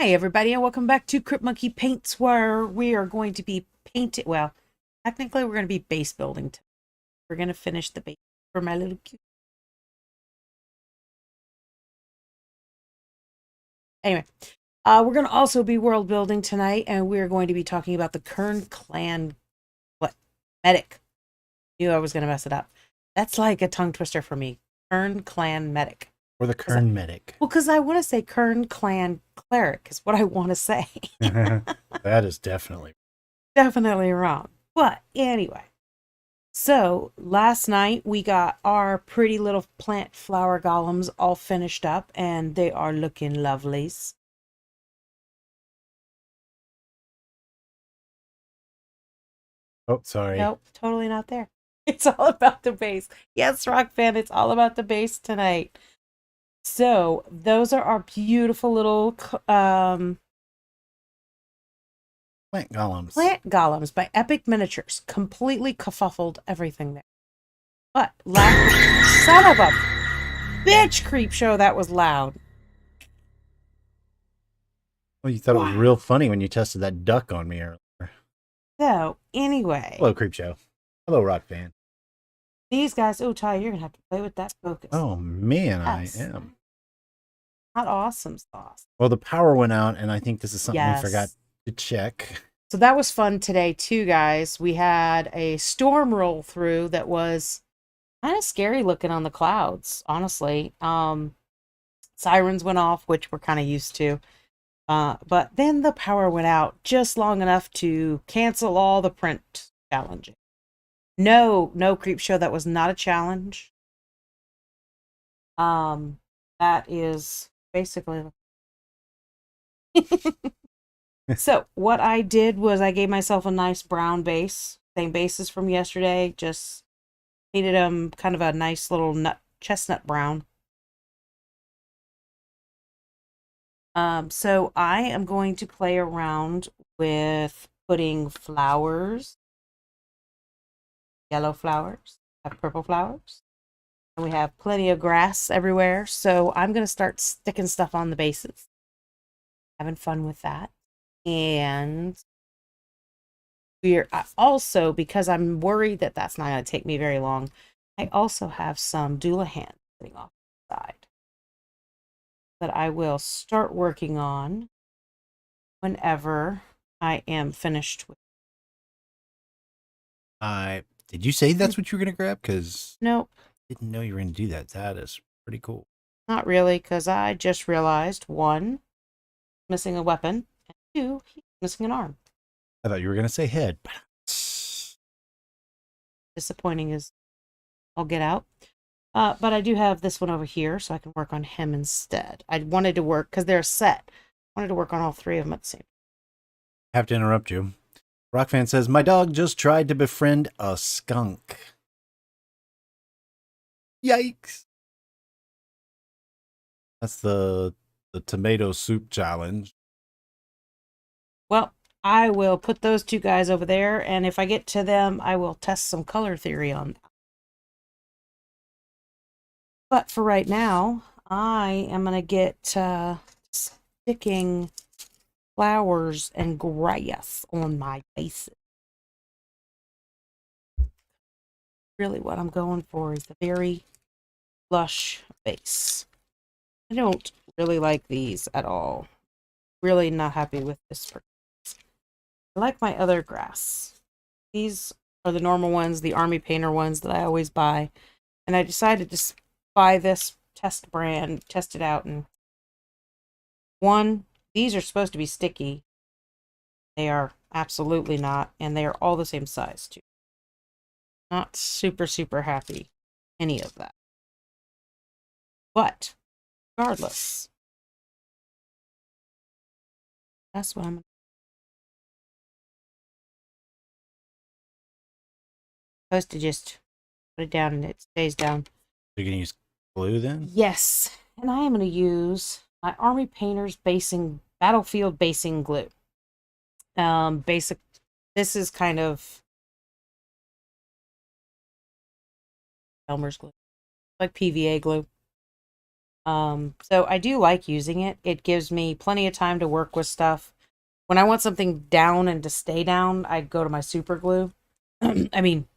Hi, everybody, and welcome back to Crypt Monkey Paints, where we are going to be painting. Well, technically, we're going to be base building. We're going to finish the base for my little cute. Anyway, we're going to also be world building tonight, and we're going to be talking about the Kern clan. What? Medic. Knew I was going to mess it up. That's like a tongue twister for me. Kern clan medic. Or the Kern medic. Well, because I want to say Kern clan cleric is what I want to say. That is definitely wrong. But anyway, so last night we got our pretty little plant flower golems all finished up, and they are looking lovelies. Oh, sorry. Nope, totally not there. It's all about the base. Yes, Rock Fan, it's all about the base tonight. So those are our beautiful little Plant golems. Plant golems by Epic Miniatures. Completely kerfuffled everything there. But son of a bitch, creep show, that was loud. Well, you thought it was real funny when you tested that duck on me earlier. So anyway. Hello, creep show. Hello, Rock Fan. These guys, oh Ty, you're gonna have to play with that focus. Oh man, yes. I am. Not awesome sauce. Well, the power went out, and I think this is something we forgot to check. So that was fun today too, guys. We had a storm roll through that was kind of scary looking on the clouds, honestly. Sirens went off, which we're kind of used to. But then the power went out just long enough to cancel all the print challenging. No, creep show, that was not a challenge. That is basically so what I did was I gave myself a nice brown base, same bases from yesterday, just painted them kind of a nice little chestnut brown. So I am going to play around with putting flowers, yellow flowers, purple flowers, and we have plenty of grass everywhere. So I'm going to start sticking stuff on the bases, having fun with that. And we're also, because I'm worried that that's not going to take me very long, I also have some Doulahan sitting off the side that I will start working on whenever I am finished with. Did you say that's what you were going to grab? Because nope. Didn't know you were going to do that. That is pretty cool. Not really, because I just realized, one, missing a weapon, and two, he's missing an arm. I thought you were going to say head. Disappointing as I'll get out. But I do have this one over here, so I can work on him instead. I wanted to work, because they're set. I wanted to work on all three of them at the same time. I have to interrupt you. Rockfan says, my dog just tried to befriend a skunk. Yikes. That's the tomato soup challenge. Well, I will put those two guys over there, and if I get to them, I will test some color theory on them. But for right now, I am going to get sticking flowers and grass on my bases. Really what I'm going for is the very lush base. I don't really like these at all. Really not happy with this. I like my other grass. These are the normal ones, the Army Painter ones that I always buy. And I decided to buy this test brand, test it out. And one, these are supposed to be sticky. They are absolutely not. And they are all the same size too. Not super, super happy any of that. But regardless, that's what I'm supposed to just put it down and it stays down. You're going to use glue then? Yes. And I am going to use my Army Painter's Battlefield basing glue. This is kind of Elmer's glue, like PVA glue. So I do like using it. It gives me plenty of time to work with stuff. When I want something down and to stay down, I go to my super glue. I mean,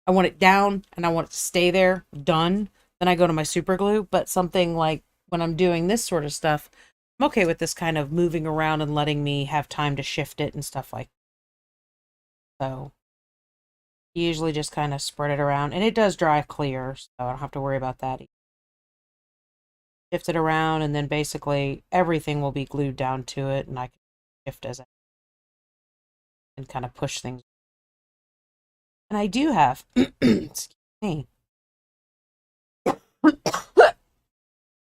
I want it down and I want it to stay there, done. Then I go to my super glue. But something like when I'm doing this sort of stuff, I'm okay with this kind of moving around and letting me have time to shift it and stuff like that. So you usually just kind of spread it around and it does dry clear, so I don't have to worry about that. Shift it around and then basically everything will be glued down to it and I can shift as I and kind of push things. And I do have, excuse me,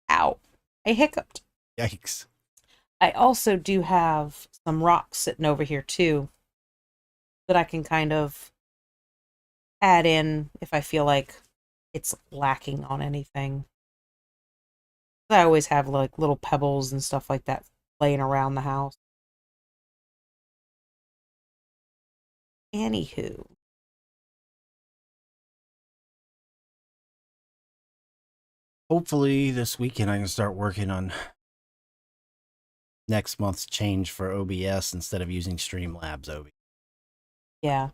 ow, I hiccuped. Yikes. I also do have some rocks sitting over here too that I can kind of add in if I feel like it's lacking on anything. I always have like little pebbles and stuff like that laying around the house. Anywho, Hopefully this weekend I can start working on next month's change for OBS instead of using Streamlabs OBS. yeah.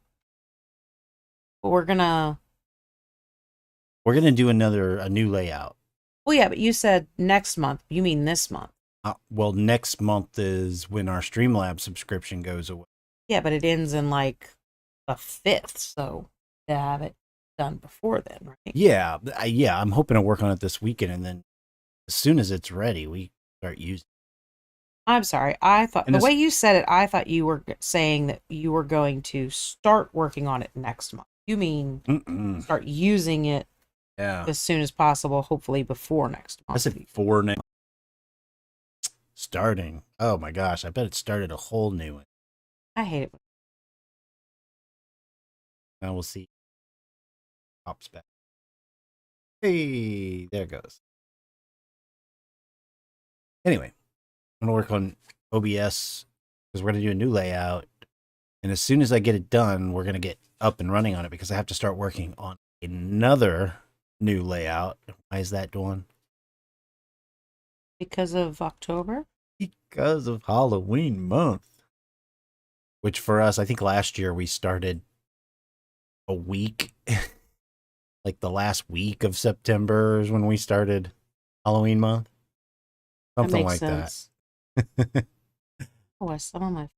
But we're gonna do a new layout. well, yeah, but you said next month. You mean this month? Well, next month is when our Streamlabs subscription goes away. Yeah, but it ends in like the 5th, so to have it done before then, right? Yeah, I'm hoping to work on it this weekend, and then as soon as it's ready, we start using. I'm sorry. I thought And the way you said it, I thought you were saying that you were going to start working on it next month. You mean start using it as soon as possible, hopefully before next month. I said before next. Starting. Oh my gosh, I bet it started a whole new one. I hate it. Now we'll see. Pops back. Hey, there it goes. Anyway, I'm gonna work on OBS because we're gonna do a new layout, and as soon as I get it done, we're gonna get up and running on it because I have to start working on another new layout. Why is that, Dawn? Because of October? Because of Halloween month. Which for us, I think last year we started a week, like the last week of September is when we started Halloween month. Something like sense. that. Oh, I some of my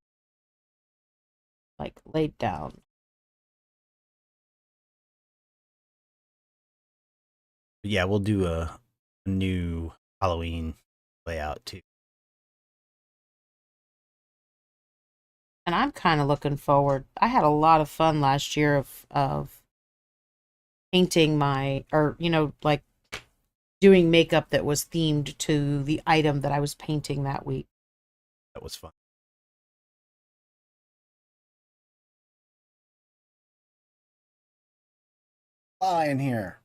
like laid down. But yeah, we'll do a new Halloween layout too. And I'm kind of looking forward. I had a lot of fun last year of painting my or like doing makeup that was themed to the item that I was painting that week. That was fun. Fly in here.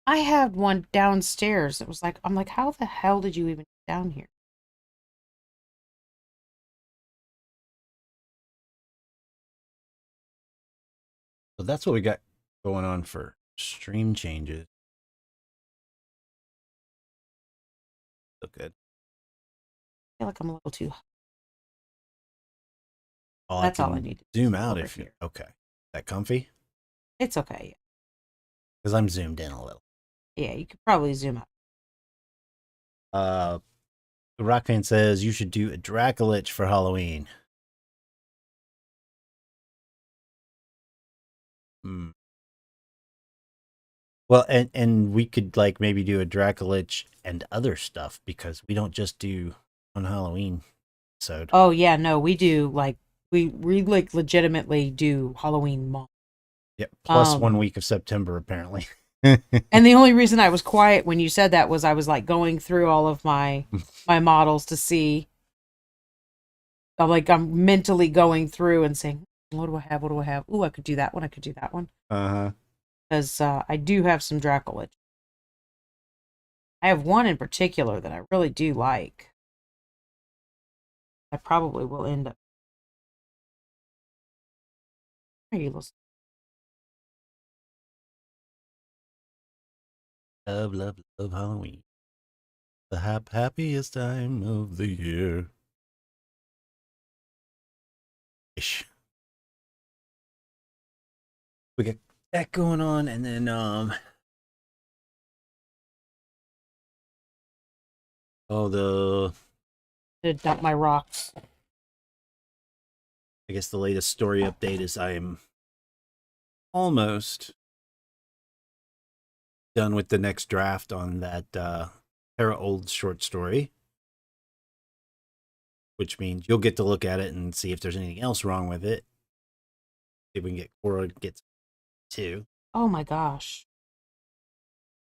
I had one downstairs. It was like I'm like, how the hell did you even get down here? So that's what we got going on for stream changes. So good. I feel like I'm a little too. That's all I need to zoom out if here. you're okay. That comfy? It's okay. Because I'm zoomed in a little. Yeah, you could probably zoom out. The Rock Fan says you should do a Dracolich for Halloween. Hmm. Well, and we could like maybe do a Dracolich and other stuff because we don't just do on Halloween. So Oh yeah, no, we do like we like legitimately do Halloween month. yeah, plus 1 week of September apparently. And the only reason I was quiet when you said that was I was like going through all of my models to see. I'm mentally going through and saying, what do I have? What do I have? Ooh, I could do that one. I could do that one. Because I do have some Dracolich. I have one in particular that I really do like. I probably will end up. Are you listening? Love, love, love Halloween. The happiest time of the year. Ish. We got that going on, and then the To dump my rocks. I guess the latest story update is I am almost done with the next draft on that Tara Old short story, which means you'll get to look at it and see if there's anything else wrong with it. See if we can get Cora to get too. Oh my gosh.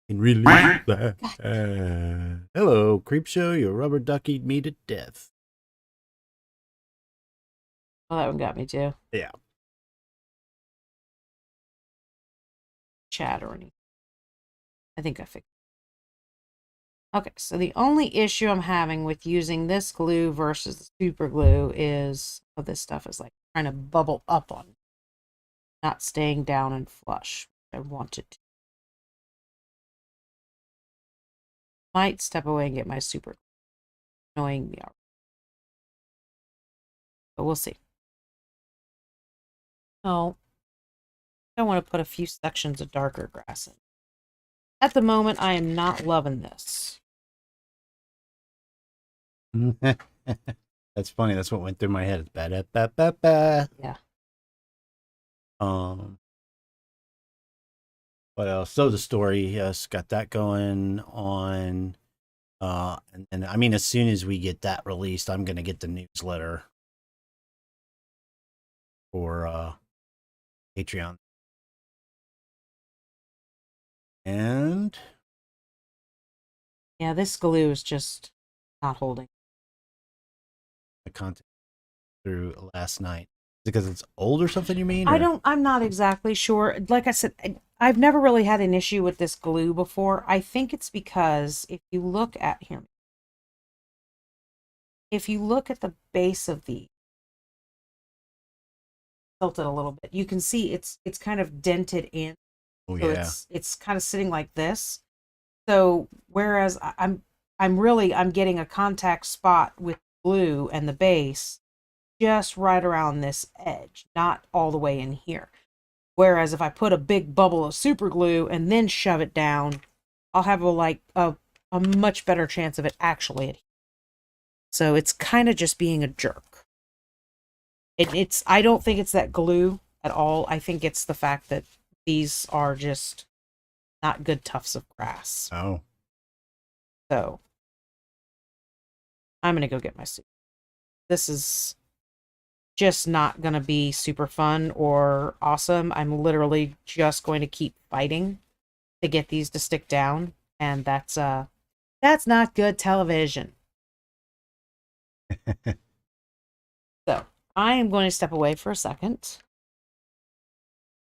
And release that. Hello, Creep Show. You rubber duckied me to death. Well, that one got me too. Yeah. Chat or anything. I think I fixed it. Okay, so the only issue I'm having with using this glue versus the super glue is this stuff is like trying to bubble up on me, not staying down and flush. I want it to. Might step away and get my super glue. Annoying me already. But we'll see. Oh, I want to put a few sections of darker grass in. At the moment, I am not loving this. That's funny. That's what went through my head. Ba-da-ba-ba-ba. Yeah. What else? So the story, yes, got that going on. And I mean, as soon as we get that released, I'm gonna get the newsletter for Patreon. And Yeah, this glue is just not holding. the content through last night. Because it's old or something, you mean? Or? I'm not exactly sure. Like I said, I've never really had an issue with this glue before. I think it's because if you look at here, if you look at the base of the tilt it a little bit, you can see it's kind of dented in. Oh So yeah. it's kind of sitting like this. So whereas I'm getting a contact spot with glue and the base just right around this edge, not all the way in here. Whereas if I put a big bubble of super glue and then shove it down, I'll have a much better chance of it actually adhering. So it's kind of just being a jerk. I don't think it's that glue at all. I think it's the fact that these are just not good tufts of grass. Oh. So I'm gonna go get my soup. This is just not gonna be super fun or awesome. I'm literally just going to keep fighting to get these to stick down, and that's not good television. So I am going to step away for a second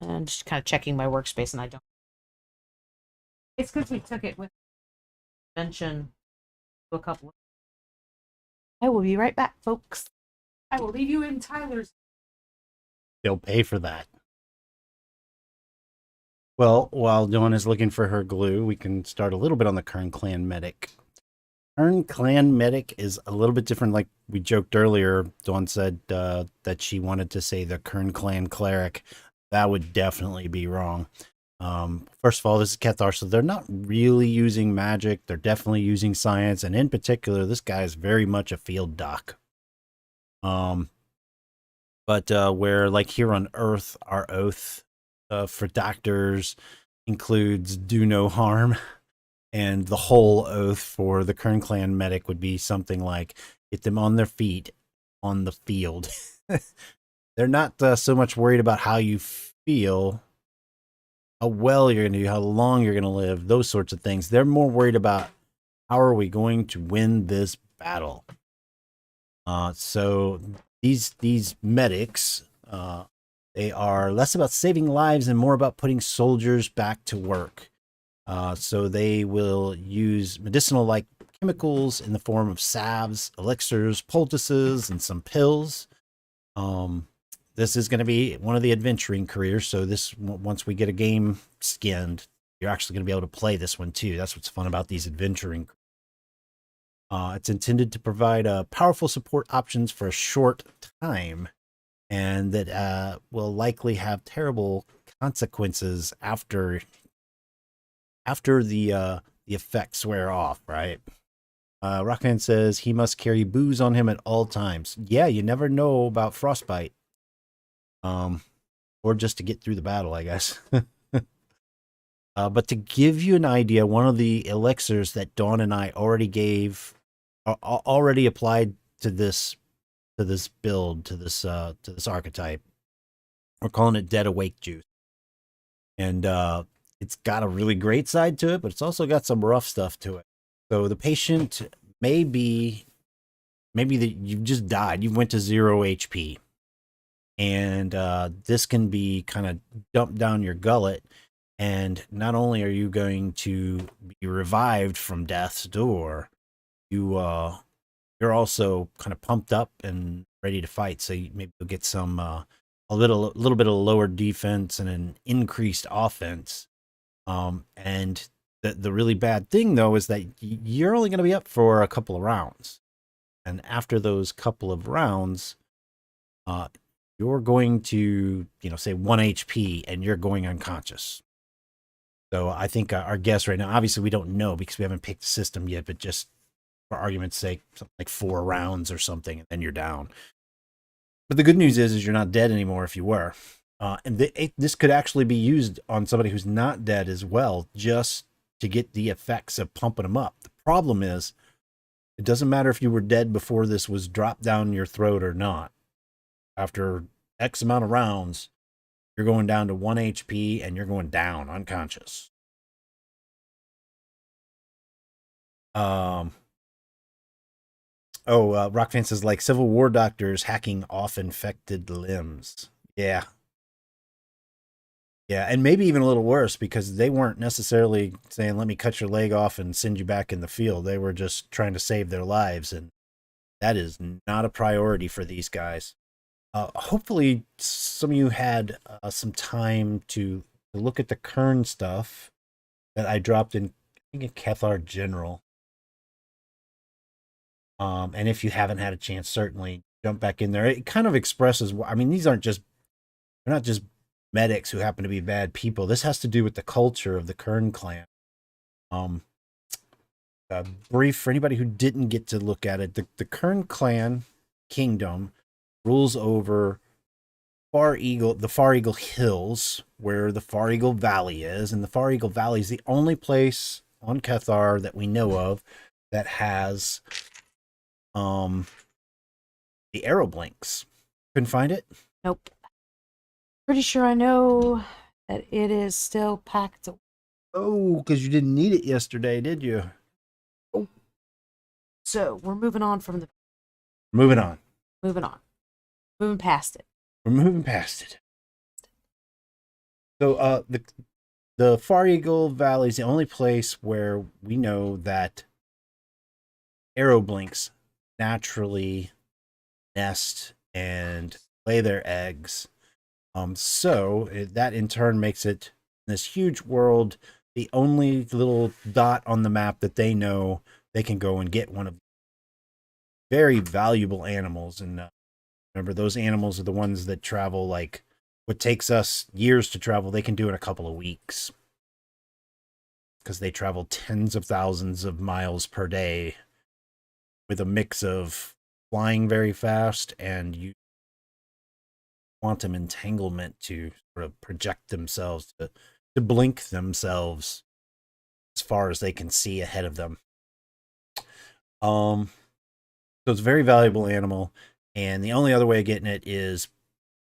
and just kind of checking my workspace, and I don't. It's because we took it with mention to a couple of. I will be right back, folks. I will leave you in Tyler's. They'll pay for that. Well, while Dawn is looking for her glue, we can start a little bit on the Kern Clan Medic. Kern Clan Medic is a little bit different. Like we joked earlier, Dawn said that she wanted to say the Kern Clan Cleric. That would definitely be wrong. First of all, this is Cathar, so they're not really using magic. They're definitely using science, and in particular, this guy is very much a field doc. But where like here on Earth, our oath for doctors includes do no harm, and the whole oath for the Kern Clan Medic would be something like get them on their feet on the field. They're not so much worried about how you feel, how well you're going to do, how long you're going to live, those sorts of things. They're more worried about how are we going to win this battle. So these medics, they are less about saving lives and more about putting soldiers back to work. So they will use medicinal-like chemicals in the form of salves, elixirs, poultices, and some pills. This is going to be one of the adventuring careers. So this, once we get a game skinned, You're actually going to be able to play this one too. That's what's fun about these adventuring. It's intended to provide powerful support options for a short time, and that will likely have terrible consequences after the effects wear off. Right? Rockman says he must carry booze on him at all times. Yeah, you never know about frostbite. Or just to get through the battle, I guess. But to give you an idea, one of the elixirs that Dawn and I already applied to this build, to this archetype. We're calling it Dead Awake Juice, and it's got a really great side to it, but it's also got some rough stuff to it. So the patient maybe that you've just died, you went to 0 HP, and this can be kind of dumped down your gullet. And not only are you going to be revived from death's door, you're also kind of pumped up and ready to fight. So maybe you'll get some a little bit of lower defense and an increased offense. And the really bad thing though is that you're only going to be up for a couple of rounds, and after those couple of rounds, you're going to say 1 HP and you're going unconscious. So I think our guess right now, obviously we don't know because we haven't picked the system yet, but just for argument's sake, something like 4 rounds or something, and then you're down. But the good news is you're not dead anymore if you were. And this could actually be used on somebody who's not dead as well, just to get the effects of pumping them up. The problem is, it doesn't matter if you were dead before this was dropped down your throat or not. After X amount of rounds, you're going down to 1 HP and you're going down unconscious. Rockfan says, like Civil War doctors hacking off infected limbs. Yeah. Yeah, and maybe even a little worse because they weren't necessarily saying, let me cut your leg off and send you back in the field. They were just trying to save their lives, and that is not a priority for these guys. Hopefully some of you had some time to look at the Kern stuff that I dropped in, I think, in Cathar General. And if you haven't had a chance, certainly jump back in there. It kind of expresses, I mean, they're not just medics who happen to be bad people. This has to do with the culture of the Kern clan. Brief for anybody who didn't get to look at it, the Kern clan kingdom rules over the Far Eagle Hills, where the Far Eagle Valley is, and the Far Eagle Valley is the only place on Cathar that we know of that has the arrow blinks. Couldn't find it? Nope. Pretty sure I know that it is still packed away. Oh, because you didn't need it yesterday, did you? Oh. So we're moving on from the. Moving on. Moving on. Moving past it. We're moving past it. So the Far Eagle Valley is the only place where we know that arrow blinks naturally nest and lay their eggs. So that in turn makes it, this huge world, the only little dot on the map that they know they can go and get one of very valuable animals. And remember, those animals are the ones that travel, like what takes us years to travel, they can do in a couple of weeks. Because they travel tens of thousands of miles per day with a mix of flying very fast and quantum entanglement to sort of project themselves, to blink themselves as far as they can see ahead of them. So it's a very valuable animal, and the only other way of getting it is,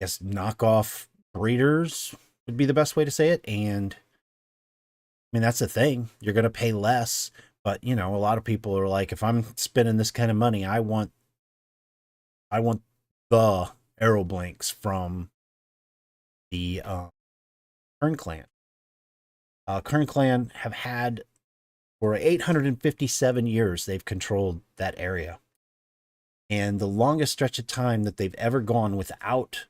I guess, knockoff breeders would be the best way to say it. And I mean, that's the thing. You're going to pay less, but a lot of people are like, if I'm spending this kind of money, I want the arrow blinks from the Kern clan. Kern clan have had, for 857 years, they've controlled that area. And the longest stretch of time that they've ever gone without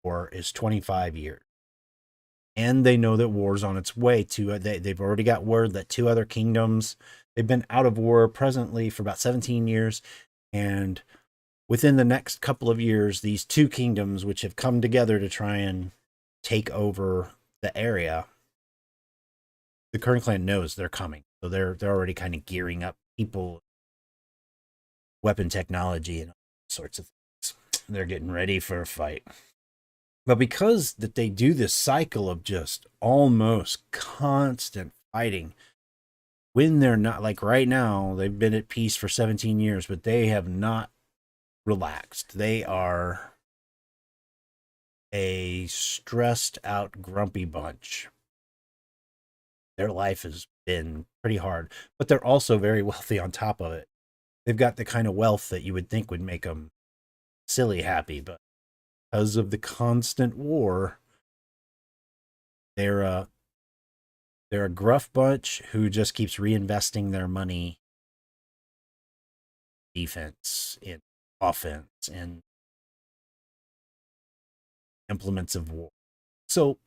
war is 25 years. and they know that war's on its way to they've already got word that two other kingdoms, they've been out of war presently for about 17 years, and within the next couple of years these two kingdoms which have come together to try and take over the area, the Kern clan knows they're coming, so they're already kind of gearing up people, weapon technology, and all sorts of things. They're getting ready for a fight. But because that they do this cycle of just almost constant fighting, when they're not, like right now, they've been at peace for 17 years, but they have not relaxed. They are a stressed out, grumpy bunch. Their life has been pretty hard, but they're also very wealthy on top of it. They've got the kind of wealth that you would think would make them silly happy, but because of the constant war, they're a gruff bunch who just keeps reinvesting their money in defense, in offense, and implements of war. So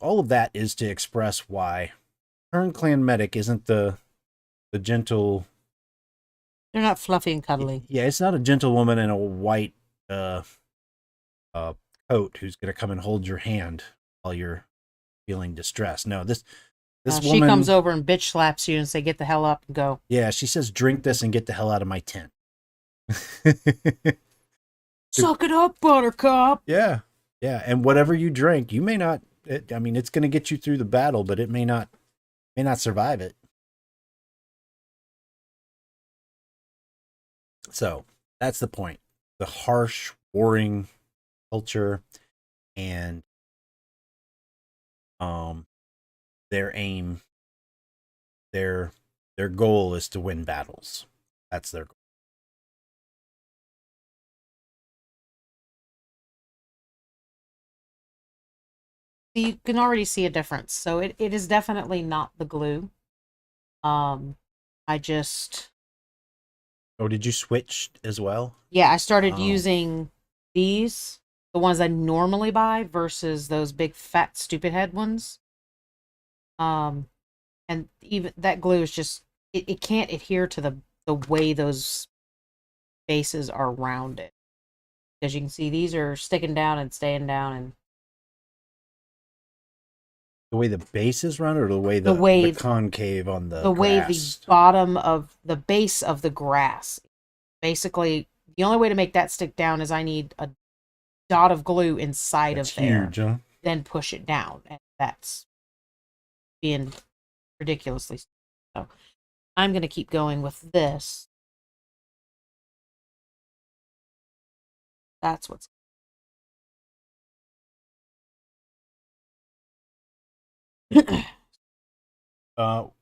all of that is to express why Kern Clan Medic isn't the gentle. They're not fluffy and cuddly. Yeah, it's not a gentlewoman in a white uh, coat who's going to come and hold your hand while you're feeling distressed. No, this She woman comes over and bitch slaps you and say, "Get the hell up and go." Yeah, she says, "Drink this and get the hell out of my tent." Suck it up, Buttercup. Yeah, yeah, and whatever you drink, you may not. I mean, it's going to get you through the battle, but it may not survive it. So that's the point. The harsh, warring culture, and their aim, their goal is to win battles. That's their goal. You can already see a difference. So it is definitely not the glue. I just... Oh, did you switch as well? Yeah, I started using these, the ones I normally buy, versus those big fat stupid head ones. And even that glue is just it can't adhere to the way those bases are rounded. As you can see, these are sticking down and staying down, and The way the base is run, or the way the concave on the way grass? the bottom of the base of the grass. Basically, the only way to make that stick down is I need a dot of glue inside That's of there, huge, huh? then push it down, and that's being ridiculously. So I'm gonna keep going with this. That's what's. Well,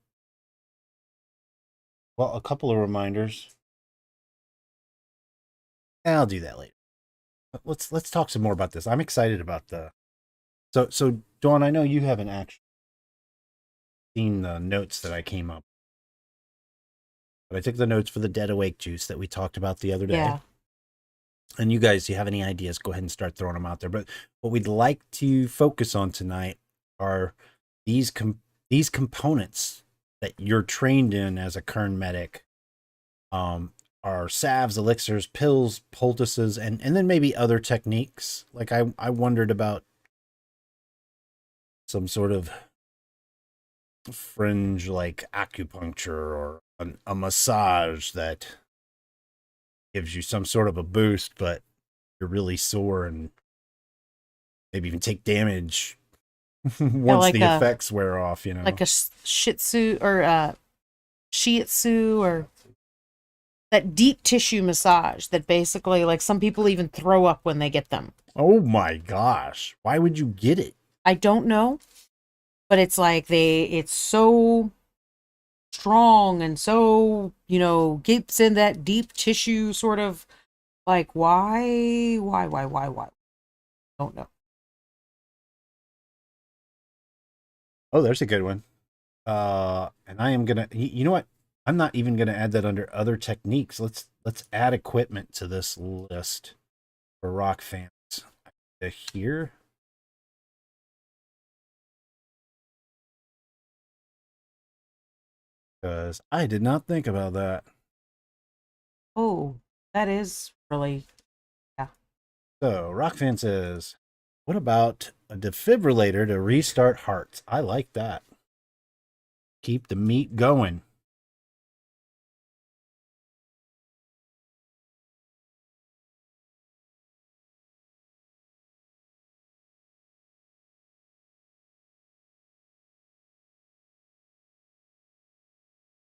a couple of reminders. I'll do that later. Let's talk some more about this. I'm excited about the. So Dawn, I know you haven't actually seen the notes that I came up, but I took the notes for the Dead Awake juice that we talked about the other day. Yeah. And you guys, you have any ideas, go ahead and start throwing them out there. But what we'd like to focus on tonight are these components that you're trained in as a Kern medic. Are salves, elixirs, pills, poultices, and then maybe other techniques. Like I wondered about some sort of fringe like acupuncture or a massage that gives you some sort of a boost, but you're really sore and maybe even take damage once like the effects wear off, like a shih tzu or a shiatsu, or that deep tissue massage that basically, like, some people even throw up when they get them. Oh my gosh. Why would you get it? I don't know, but it's like it's so strong and so, gets in that deep tissue sort of, like, why? Don't know. Oh, there's a good one. And I am gonna, you know what? I'm not even gonna add that under other techniques. Let's add equipment to this list for rock fans. Here, Because I did not think about that. Oh, that is really, yeah. So, Rockfan says, what about a defibrillator to restart hearts? I like that. Keep the meat going.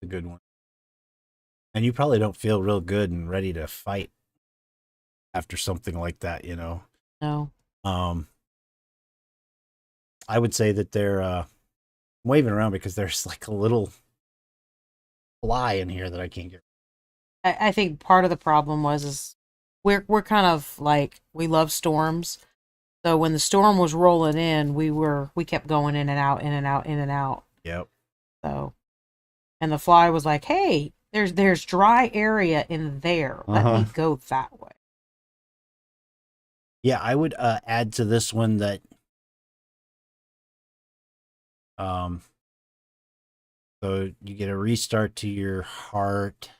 A good one. And you probably don't feel real good and ready to fight after something like that, you know. No. Um, I would say that they're waving around because there's like a little fly in here that I can't get. I think part of the problem was is we're kind of like we love storms. So when the storm was rolling in, we kept going in and out, in and out, in and out. Yep. So and the fly was like, "Hey, there's dry area in there. Uh Let huh. me go that way." Yeah, I would add to this one that um, so you get a restart to your heart.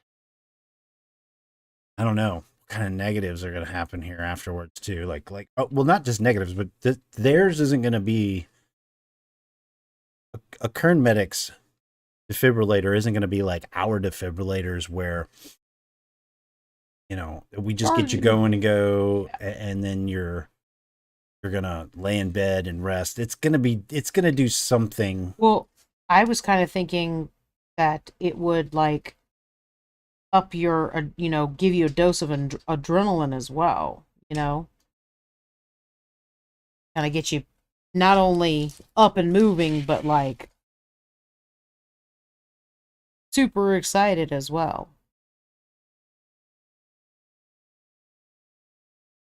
I don't know what kind of negatives are going to happen here afterwards too. Like oh, well, not just negatives, but theirs isn't going to be a Kern Medic's defibrillator isn't going to be like our defibrillators where we just get you going and go, and then you're gonna lay in bed and rest. It's gonna do something. Well, I was kind of thinking that it would like up your, give you a dose of adrenaline as well, kind of get you not only up and moving, but like super excited as well.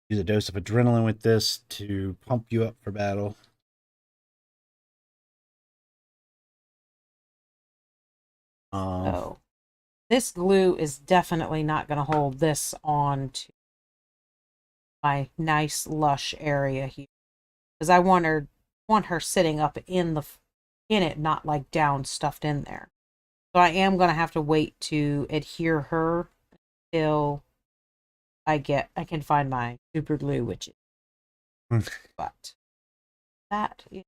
Use a dose of adrenaline with this to pump you up for battle. Um, So this glue is definitely not going to hold this on to my nice lush area here because I want her sitting up in it, not like down stuffed in there. So I am going to have to wait to adhere her till I can find my super glue, which is, but that is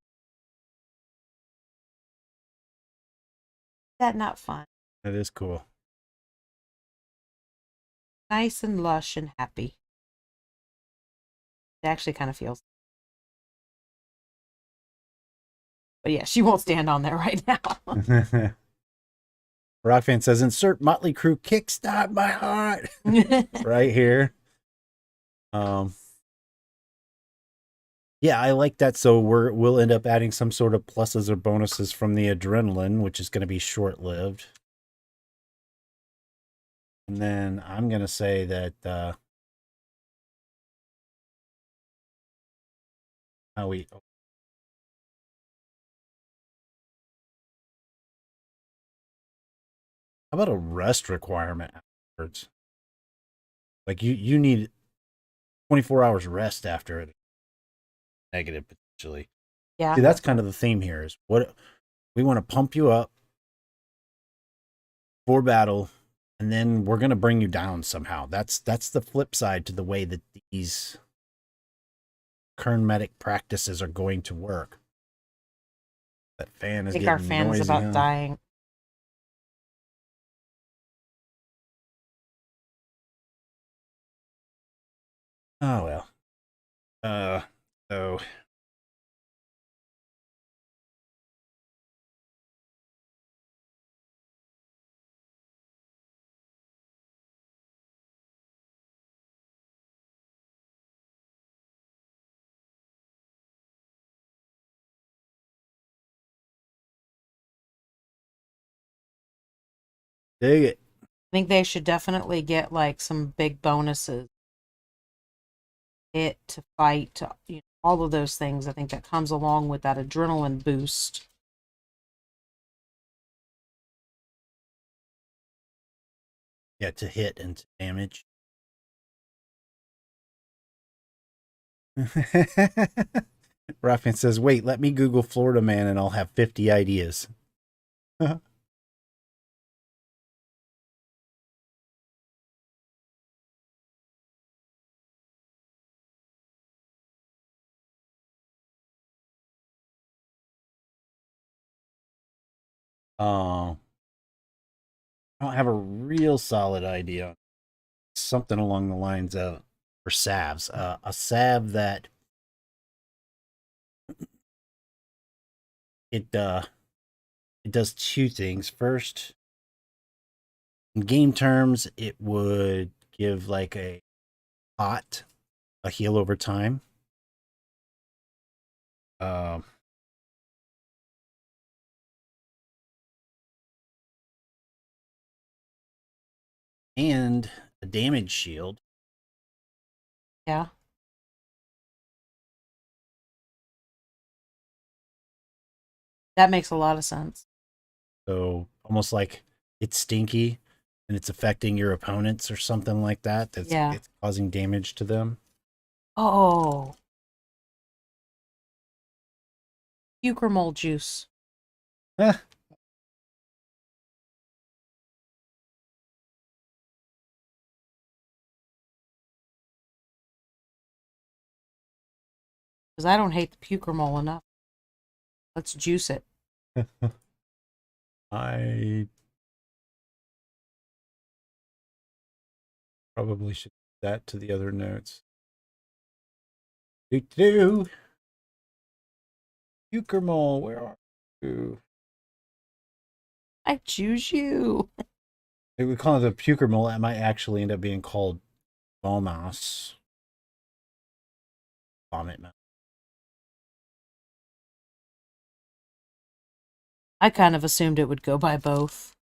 that not fun. that is cool. Nice and lush and happy. It actually kind of feels. But yeah, she won't stand on there right now. Rockfan says, "Insert Motley Crue kickstart my heart." Right here. Um, yeah, I like that. So we'll end up adding some sort of pluses or bonuses from the adrenaline, which is going to be short lived. And then I'm going to say that how we how about a rest requirement afterwards? Like you need 24 hours rest after it. Negative potentially. Yeah. See, that's kind of the theme here is what we want to pump you up for battle, and then we're going to bring you down somehow. That's the flip side to the way that these Kern medic practices are going to work. That fan I is think our getting fan is noisy, about huh? dying. Oh well. Uh so dig it. I think they should definitely get like some big bonuses. It to fight, all of those things. I think that comes along with that adrenaline boost. Yeah, to hit and to damage. Ruffian says, wait, let me Google Florida man and I'll have 50 ideas. I don't have a real solid idea. Something along the lines of for salves. A salve that it does two things. First, in game terms, it would give like a heal over time. Um, and a damage shield. Yeah. That makes a lot of sense. So almost like it's stinky and it's affecting your opponents or something like that. Yeah. It's causing damage to them. Oh, Eucremol juice. Eh, Because I don't hate the Pucremol enough. Let's juice it. I probably should add that to the other notes. Do Eucremol, where are you? I choose you. If we call it the Pucremol, that might actually end up being called Vomas. Vomit. I kind of assumed it would go by both.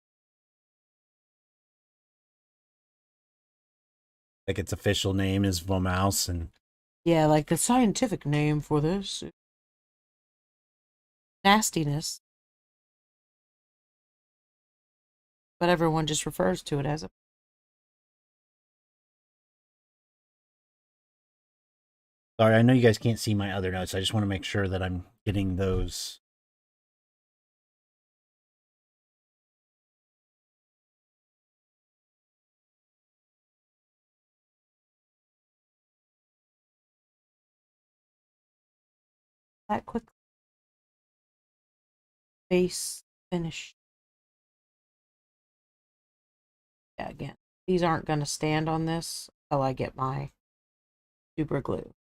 Like its official name is Vomaus, and Yeah, like the scientific name for this nastiness, but everyone just refers to it as a. sorry, I know you guys can't see my other notes. I just want to make sure that I'm getting those. That quick base finish. Yeah, again, these aren't going to stand on this until I get my super glue.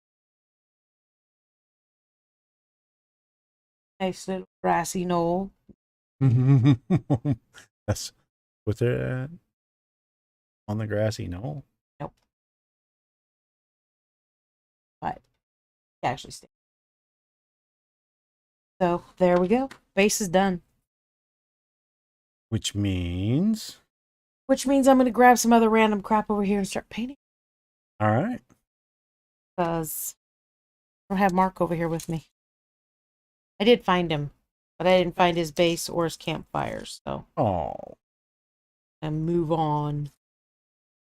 Nice little grassy knoll. That's what's it at? On the grassy knoll. Nope. But it actually stands. So there we go. Base is done. Which means. Which means I'm going to grab some other random crap over here and start painting. All right. Because I don't have Mark over here with me. I did find him, but I didn't find his base or his campfires. So Oh. and move on.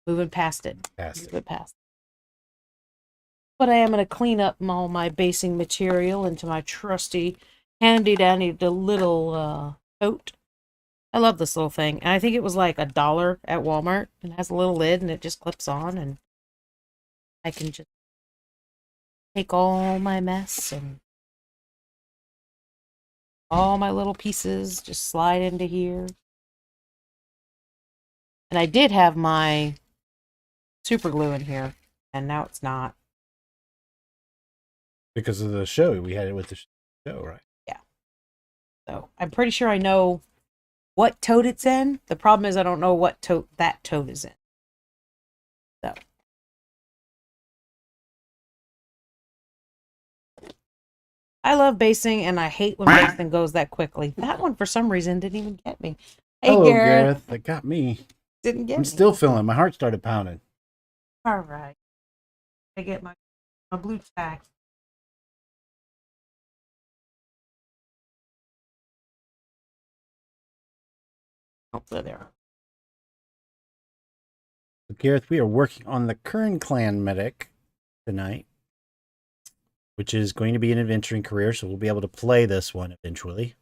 Moving past it. Past Move it past. But I am going to clean up all my basing material into my trusty, handy-dandy little tote. I love this little thing. And I think it was like $1 at Walmart. It has a little lid and it just clips on. And I can just take all my mess and all my little pieces, just slide into here. And I did have my super glue in here, and now it's not. Because of the show. We had it with the show, right? Yeah. So I'm pretty sure I know what tote it's in. The problem is I don't know what tote that tote is in. So. I love basing, and I hate when basing goes that quickly. That one, for some reason, didn't even get me. Hey, Hello, Gareth. Gareth. That got me. Didn't get I'm me. still feeling. My heart started pounding. All right. I get my blue tack. Oh, there. So, Gareth, we are working on the Kern clan medic tonight, which is going to be an adventuring career, so we'll be able to play this one eventually.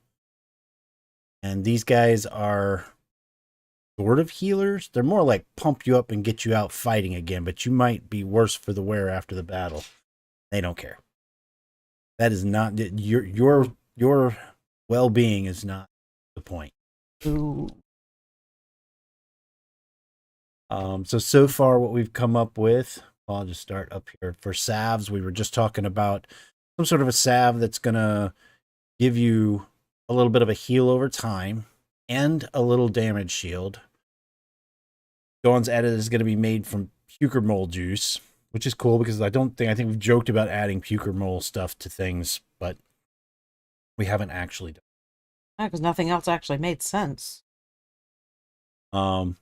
And these guys are sort of healers. They're more like pump you up and get you out fighting again, but you might be worse for the wear after the battle. They don't care. That is not your well-being is not the point. Ooh. So far what we've come up with, I'll just start up here. For salves, we were just talking about some sort of a salve that's gonna give you a little bit of a heal over time and a little damage shield. Dawn's added is going to be made from puker mole juice, which is cool because I think we've joked about adding puker mole stuff to things, but we haven't actually done. Yeah, because nothing else actually made sense. Um,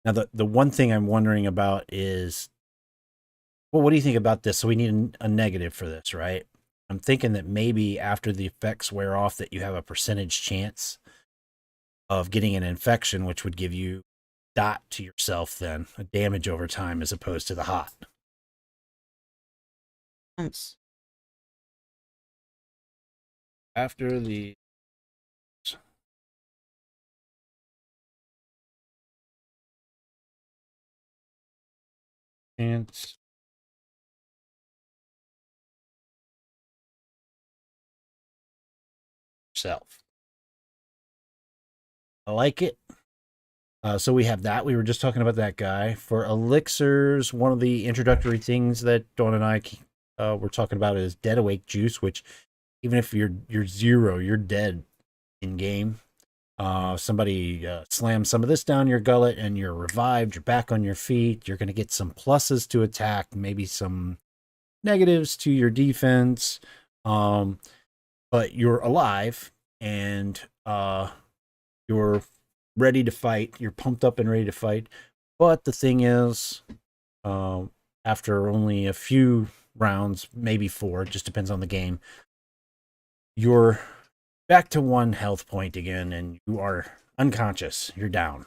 Now the one thing I'm wondering about is, well, what do you think about this? So we need a negative for this, right? I'm thinking that maybe after the effects wear off, that you have a percentage chance of getting an infection, which would give you dot to yourself, then a damage over time as opposed to the hot. Sense. After the chance self. I like it. So we have that. We were just talking about that guy. For elixirs, one of the introductory things that Dawn and I were talking about is dead awake juice, which even if you're zero, you're dead in game. Somebody slams some of this down your gullet and you're revived. You're back on your feet. You're going to get some pluses to attack, maybe some negatives to your defense. But you're alive and you're ready to fight. You're pumped up and ready to fight. But the thing is, after only a few rounds, maybe 4, it just depends on the game, you're back to 1 health point again, and you are unconscious. You're down.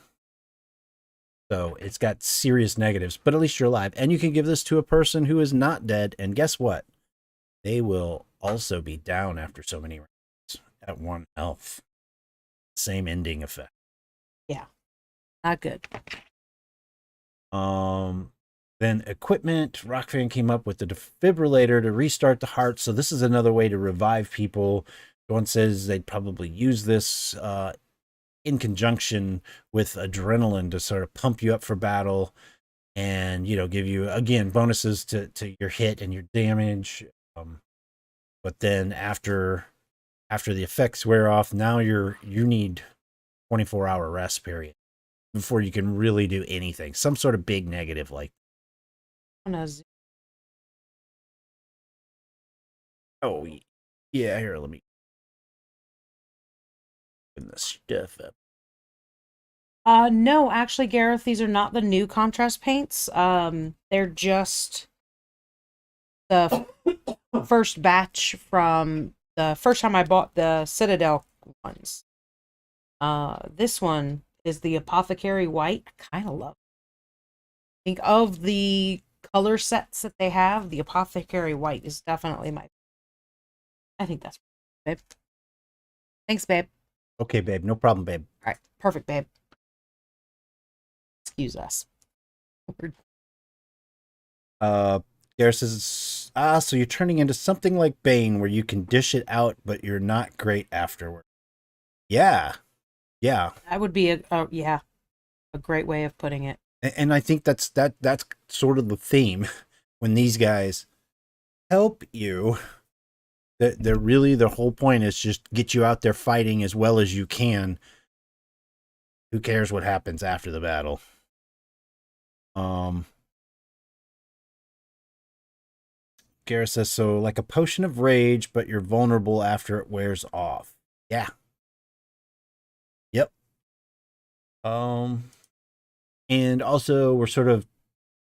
So it's got serious negatives, but at least you're alive. And you can give this to a person who is not dead, and guess what? They will also be down after so many rounds at 1 health. Same ending effect. Yeah. Not good. Then equipment, Rockfan came up with the defibrillator to restart the heart. So this is another way to revive people. One says they'd probably use this in conjunction with adrenaline to sort of pump you up for battle and, give you, again, bonuses to your hit and your damage. But then after the effects wear off, now you need 24-hour rest period before you can really do anything. Some sort of big negative like. Oh, yeah, here, let me open the stuff up. No, actually, Gareth, these are not the new contrast paints. They're just the first batch from the first time I bought the Citadel ones. This one is the Apothecary White. Kind of love it. I think of the color sets that they have, the Apothecary White is definitely my. I think that's babe. Thanks, babe. Okay, babe, no problem, babe. All right, perfect, babe. Excuse us. Gareth says, so you're turning into something like Bane where you can dish it out, but you're not great afterward. Yeah. That would be a great way of putting it. And I think that's sort of the theme when these guys help you. They're really, the whole point is just get you out there fighting as well as you can. Who cares what happens after the battle? Gareth says, so like a potion of rage, but you're vulnerable after it wears off. Yeah. Yep. And also we're sort of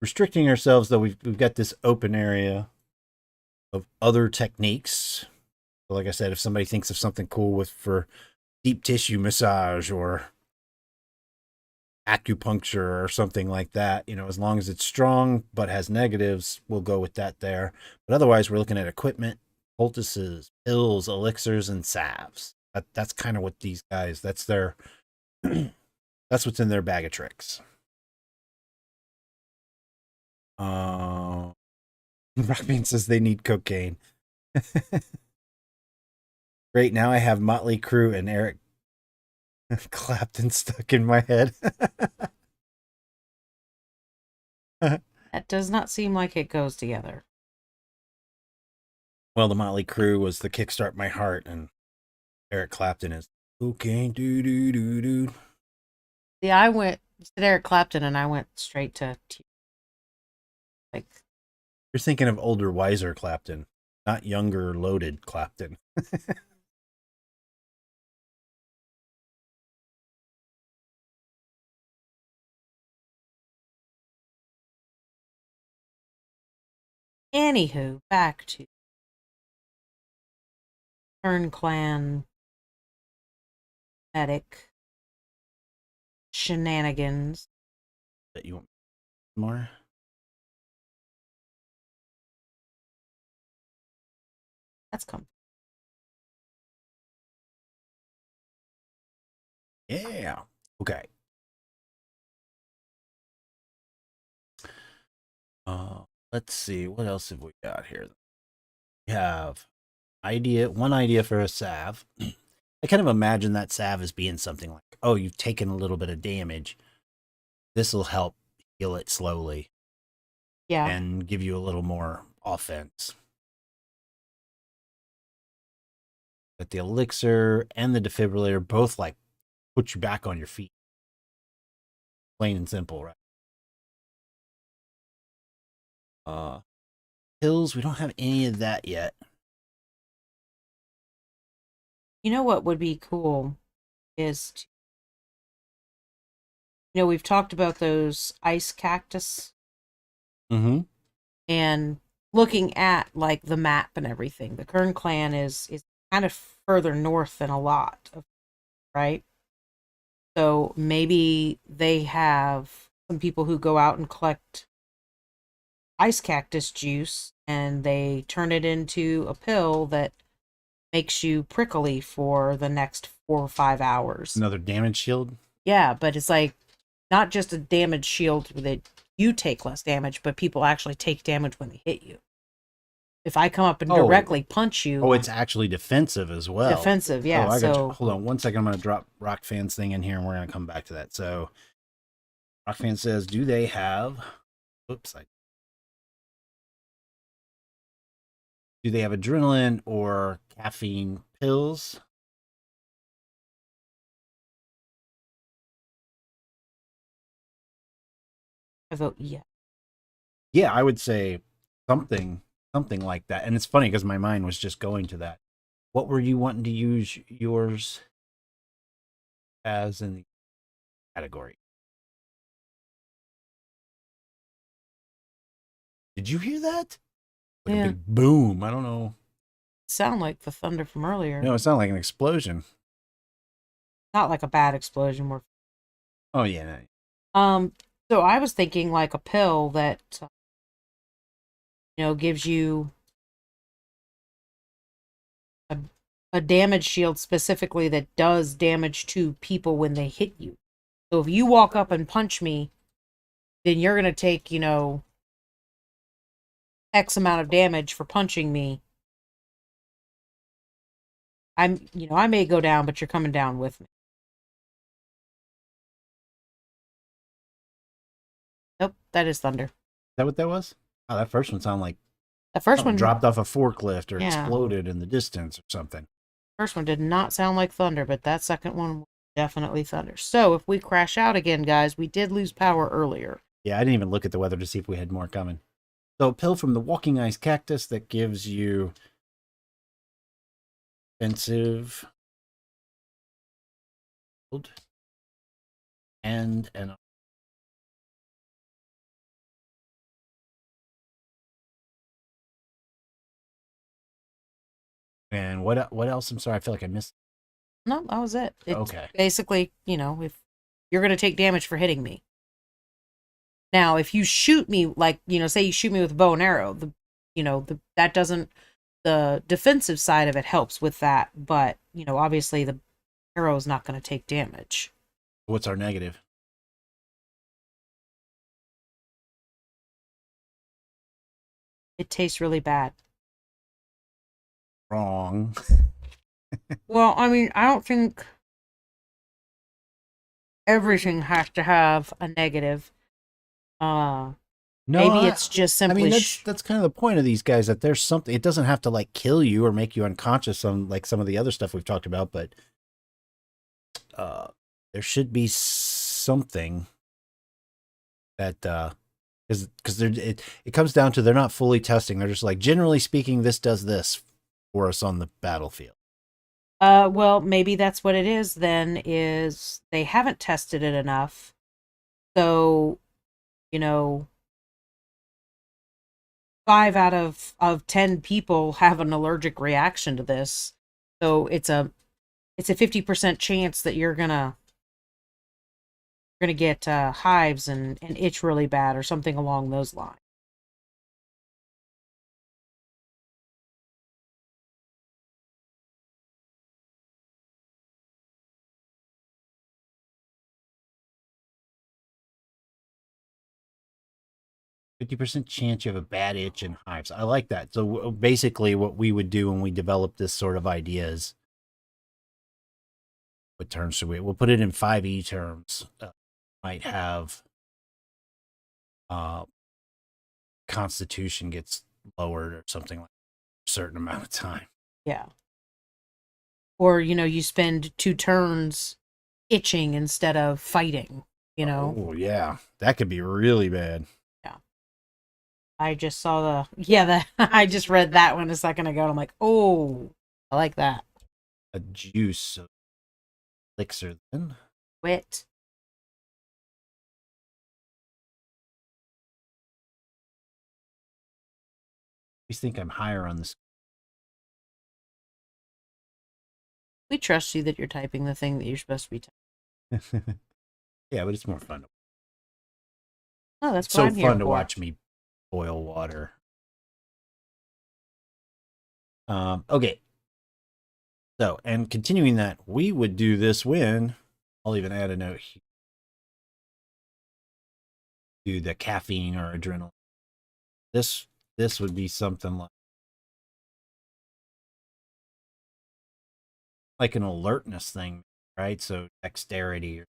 restricting ourselves, though we've got this open area of other techniques. So like I said, if somebody thinks of something cool for deep tissue massage or acupuncture or something like that, as long as it's strong but has negatives, we'll go with that there. But otherwise, we're looking at equipment, poultices, pills, elixirs, and salves. That's kind of what these guys, that's their that's what's in their bag of tricks. Rockbean says they need cocaine. Great, now I have Motley Crue and Eric Clapton stuck in my head. That does not seem like it goes together. Well, the Motley Crue was the Kickstart My Heart, and Eric Clapton is okay, do do do do. See, I went to Eric Clapton and I went straight to like You're thinking of older, wiser Clapton, not younger, loaded Clapton. anywho, back to Kern Clan medic shenanigans. That you want more? That's come. Yeah. Okay. Let's see. What else have we got here? We have one idea for a salve. I kind of imagine that salve as being something like, oh, you've taken a little bit of damage. This will help heal it slowly Yeah. and give you a little more offense. But the elixir and the defibrillator both like put you back on your feet. Plain and simple, right? Pills, we don't have any of that yet. You know what would be cool is we've talked about those ice cactus Mm-hmm. and looking at like the map and everything. The Kern clan is kind of further north than a lot of, right? So maybe they have some people who go out and collect ice cactus juice and they turn it into a pill that makes you prickly for the next 4 or 5 hours. Another damage shield. Yeah, but it's like not just a damage shield that you take less damage, but people actually take damage when they hit you. If I come up and directly punch you, oh, it's actually defensive as well. Defensive, yeah. Oh, I got so you. Hold on 1 second. I'm going to drop Rock Fan's thing in here, and we're going to come back to that. So, Rock Fan says, "Do they have? Oops, do they have adrenaline or caffeine pills?" I vote yeah. Yeah, I would say something like that. And it's funny because my mind was just going to that. What were you wanting to use yours as in the category? Did you hear that? Like a big boom. I don't know. Sound like the thunder from earlier. No, it sounded like an explosion. Not like a bad explosion. More. Oh yeah. So I was thinking like a pill that gives you a damage shield specifically that does damage to people when they hit you. So if you walk up and punch me, then you're gonna take X amount of damage for punching me. I may go down, but you're coming down with me. Nope, that is thunder. Is that what that was? Oh, that first one sounded like The first one dropped off a forklift or Yeah. exploded in the distance or something. First one did not sound like thunder, but that second one was definitely thunder. So if we crash out again, guys, we did lose power earlier. Yeah, I didn't even look at the weather to see if we had more coming. So, a pill from the walking ice cactus that gives you offensive and an and what else? I'm sorry, I feel like I missed. No, that was it. It's Okay. basically, if you're going to take damage for hitting me. Now, if you shoot me, like, say you shoot me with a bow and arrow, that doesn't, the defensive side of it helps with that. But, obviously the arrow is not going to take damage. What's our negative? It tastes really bad. Wrong. Well, I mean, I don't think everything has to have a negative. Uh, No, Maybe it's just I simply mean that's kind of the point of these guys, that there's something. It doesn't have to like kill you or make you unconscious on like some of the other stuff we've talked about, but uh, there should be something that because it comes down to they're not fully testing. They're just like, generally speaking, this does this for us on the battlefield. well, maybe that's what it is then, is they haven't tested it enough. So, you know, 5 out of 10 people have an allergic reaction to this. So it's a 50% chance that you're gonna get hives and itch really bad or something along those lines. 50% chance you have a bad itch and hives. I like that. So basically, what we would do when we develop this sort of idea is, what terms should we? We'll put it in 5e terms. Might have uh, constitution gets lowered or something like a certain amount of time. Yeah. Or, you spend 2 turns itching instead of fighting. Oh yeah, that could be really bad. Yeah. I just saw I just read that one a second ago and I'm like, oh, I like that. A juice of elixir then. Wit. I think I'm higher on this. We trust you that you're typing the thing that you're supposed to be typing. Yeah, but it's more fun. Oh, that's It's what so I'm here fun to for. watch me boil water. Okay. So, and continuing that, we would do this when, I'll even add a note here, to the caffeine or adrenaline. This would be something like an alertness thing, right? So dexterity or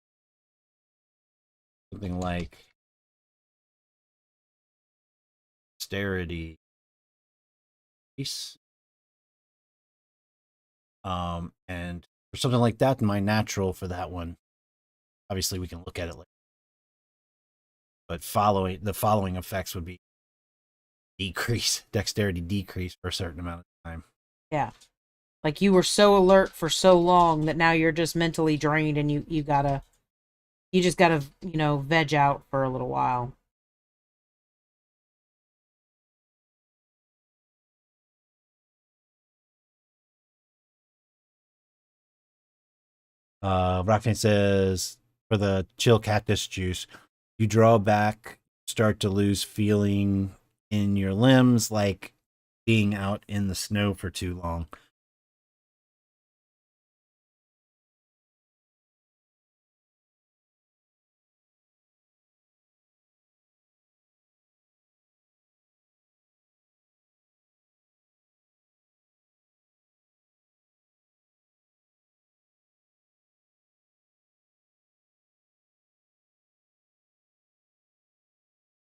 something like dexterity. And for something like that, my natural for that one, obviously we can look at it later. But the following effects would be dexterity decrease for a certain amount of time. Yeah. Like you were so alert for so long that now you're just mentally drained and you just gotta, veg out for a little while. Rockfan says for the chill cactus juice, you draw back, start to lose feeling in your limbs, like being out in the snow for too long.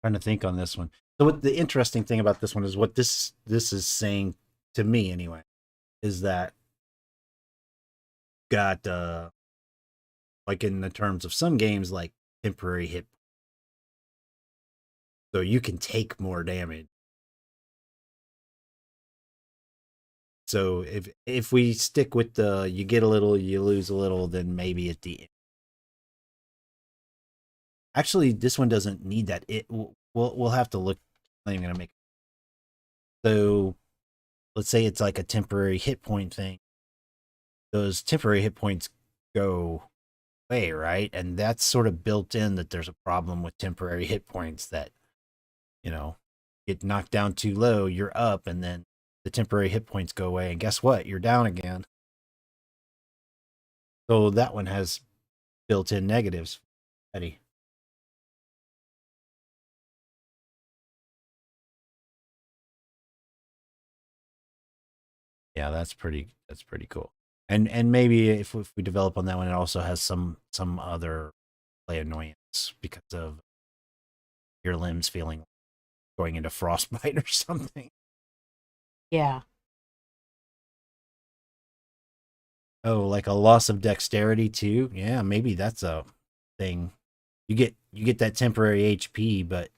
Trying to think on this one. So what the interesting thing about this one is, what this is saying to me anyway, is that got like in the terms of some games, like temporary hit, so you can take more damage. So if we stick with the you get a little, you lose a little, then maybe at the end. Actually, this one doesn't need that. We'll have to look. I'm not even gonna make. So let's say it's like a temporary hit point thing. Those temporary hit points go away, right? And that's sort of built in, that there's a problem with temporary hit points, that you know get knocked down too low, you're up, and then the temporary hit points go away, and guess what? You're down again. So that one has built-in negatives. Eddie. Yeah, that's pretty cool. And maybe if we develop on that one, it also has some other gameplay annoyance because of your limbs feeling going into frostbite or something. Yeah. Oh, like a loss of dexterity too? Yeah, maybe that's a thing. You get that temporary HP, but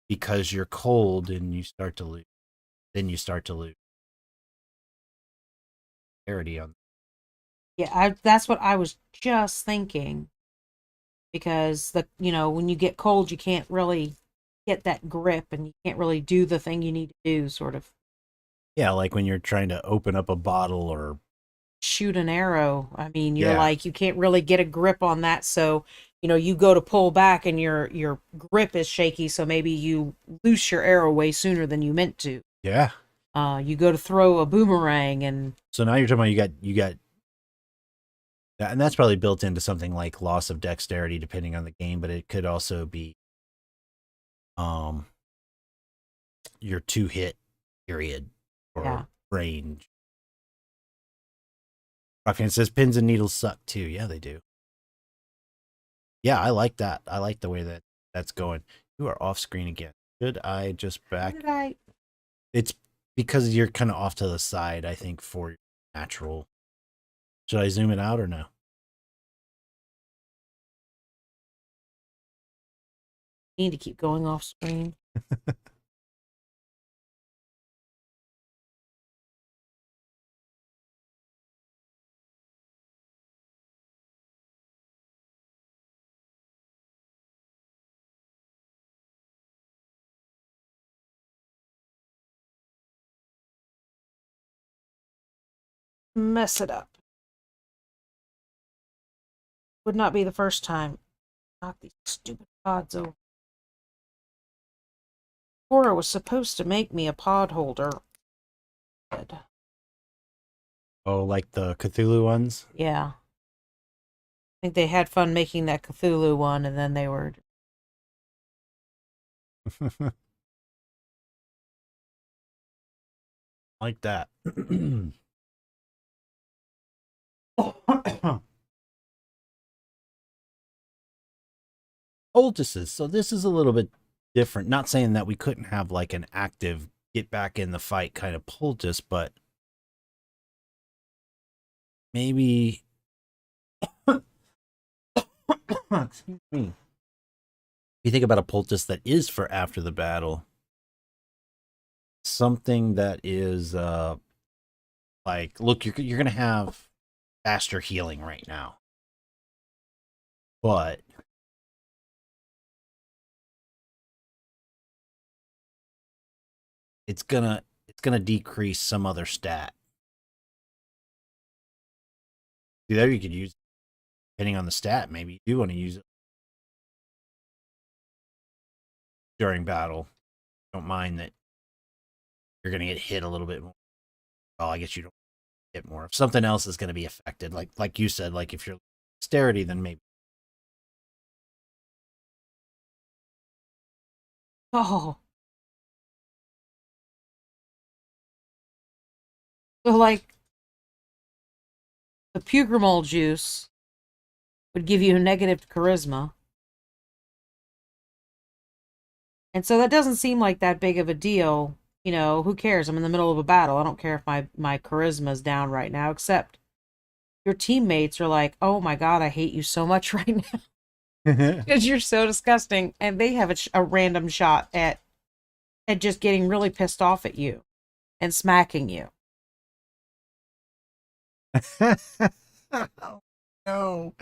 because you're cold and you start to lose, then you start to lose dexterity on. Yeah, that's what I was just thinking. Because when you get cold, you can't really get that grip and you can't really do the thing you need to do, sort of Yeah, like when you're trying to open up a bottle or shoot an arrow. I mean, you're yeah, like you can't really get a grip on that, so you go to pull back and your grip is shaky, so maybe you loose your arrow way sooner than you meant to. yeah. You go to throw a boomerang and So now you're talking about you got and that's probably built into something like loss of dexterity depending on the game, but it could also be um your two hit period yeah. or range. Rockman says pins and needles suck too. Yeah, they do. Yeah, I like that. I like the way that that's going. You are off screen again. Should I just How back? did I? It's because you're kind of off to the side, I think, for natural. Should I zoom it out or no? Need to keep going off screen. Mess it up. Would not be the first time. Knock these stupid pods over. Cora was supposed to make me a pod holder. Oh, like the Cthulhu ones? Yeah. I think they had fun making that Cthulhu one, and then they were. Like that. Poultices. So this is a little bit different. Not saying that we couldn't have like an active get back in the fight kind of poultice, but maybe excuse me. If you think about a poultice that is for after the battle, something that is like, look, you're gonna have faster healing right now, but it's gonna decrease some other stat. There you could use, depending on the stat, maybe you do want to use it during battle. Don't mind that you're gonna get hit a little bit more. Well, I guess you don't get more. If something else is gonna be affected, like you said, like if you're dexterity, then maybe. Oh. So, like, the Pugremol juice would give you a negative charisma. And so that doesn't seem like that big of a deal. Who cares? I'm in the middle of a battle. I don't care if my charisma's down right now, except your teammates are like, oh my God, I hate you so much right now. Because you're so disgusting. And they have a random shot at just getting really pissed off at you and smacking you. Oh, no.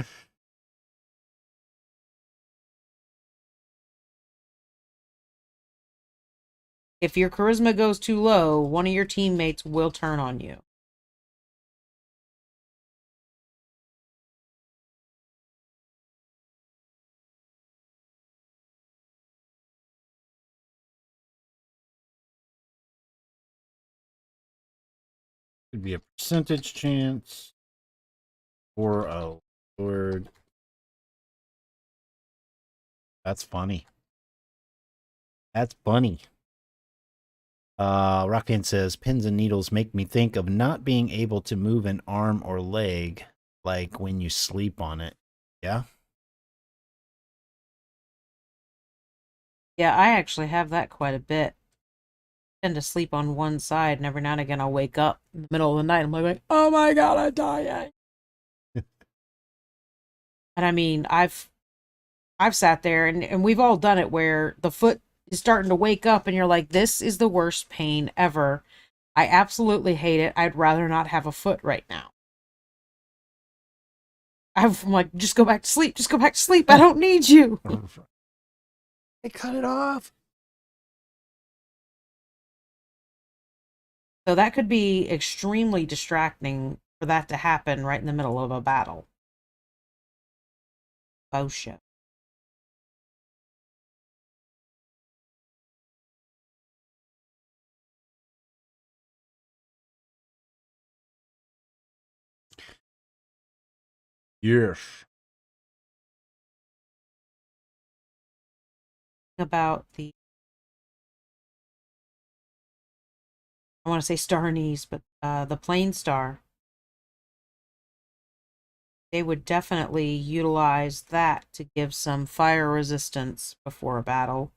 If your charisma goes too low, one of your teammates will turn on you. Could be a percentage chance or a word. That's funny. That's funny. Rockpan says pins and needles make me think of not being able to move an arm or leg, like when you sleep on it. Yeah. Yeah, I actually have that quite a bit. I tend to sleep on one side, and every now and again I'll wake up in the middle of the night. I'm like, oh my god, I'm dying. And I mean, I've sat there and we've all done it where the foot is starting to wake up and you're like, this is the worst pain ever. I absolutely hate it. I'd rather not have a foot right now. I'm like, just go back to sleep. Just go back to sleep. I don't need you. They cut it off. So that could be extremely distracting for that to happen right in the middle of a battle. Oh shit. Yes. About I want to say Star Anise, but the Plane Star, they would definitely utilize that to give some fire resistance before a battle.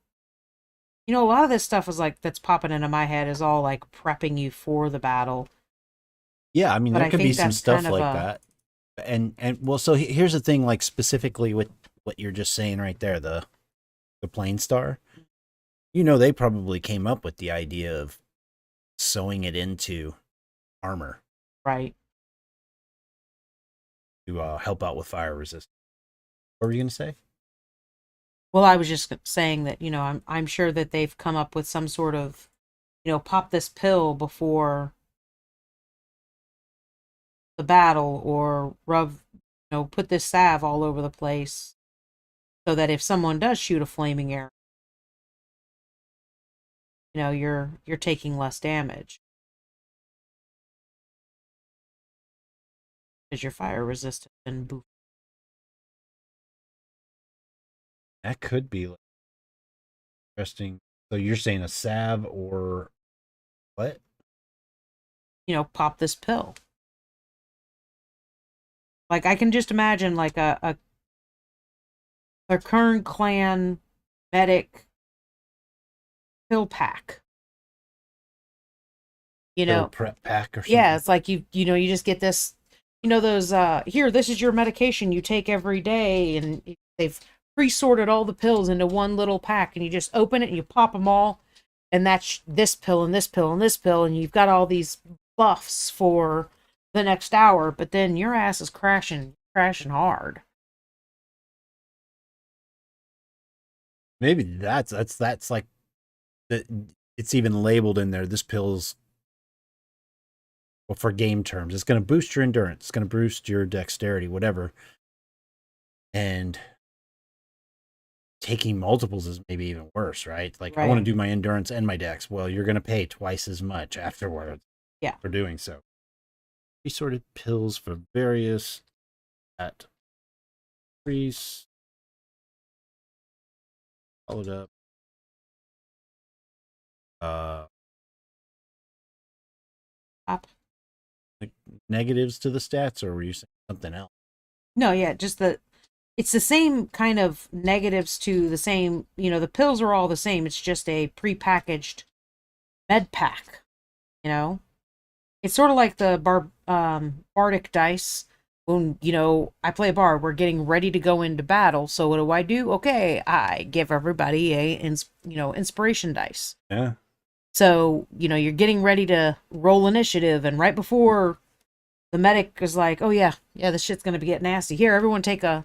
You know, a lot of this stuff is like that's popping into my head is all like prepping you for the battle. Yeah, I mean But there I could be think some that's kind stuff of like a that. And well, so here's the thing, like specifically with what you're just saying right there, the plane star. You know, they probably came up with the idea of sewing it into armor right. to help out with fire resistance. What were you gonna say? Well, I was just saying that, you know, I'm sure that they've come up with some sort of, you know, pop this pill before the battle or rub, you know, put this salve all over the place so that if someone does shoot a flaming arrow, you know, you're taking less damage because you're fire resistant and boof. That could be like interesting. So you're saying a salve or what? You know, pop this pill. Like I can just imagine like a Kern clan medic pill pack. You Pill know, prep pack or yeah, something? it's like you know, you just get this, you know, those here, this is your medication you take every day, and they've pre-sorted all the pills into one little pack, and you just open it and you pop them all, and that's this pill and this pill and this pill, and you've got all these buffs for the next hour, but then your ass is crashing hard. Maybe that's like the, it's even labeled in there. This pill's, well, for game terms, it's going to boost your endurance, it's going to boost your dexterity, whatever. And taking multiples is maybe even worse, right? Like I want to Right. do my endurance and my dex. Well, you're going to pay twice as much afterwards Yeah. for doing so. Resorted pills for various at increase, followed up. Uh, Pop. like negatives to the stats, or were you saying something else? No, yeah, just the it's the same kind of negatives to the same, you know, the pills are all the same. It's just a prepackaged med pack, you know? It's sort of like the bardic dice. When, you know, I play a bard, we're getting ready to go into battle. So what do? Okay, I give everybody you know, inspiration dice. Yeah. So, you know, you're getting ready to roll initiative, and right before the medic is like, "Oh yeah, yeah, this shit's gonna be getting nasty. Here, everyone take a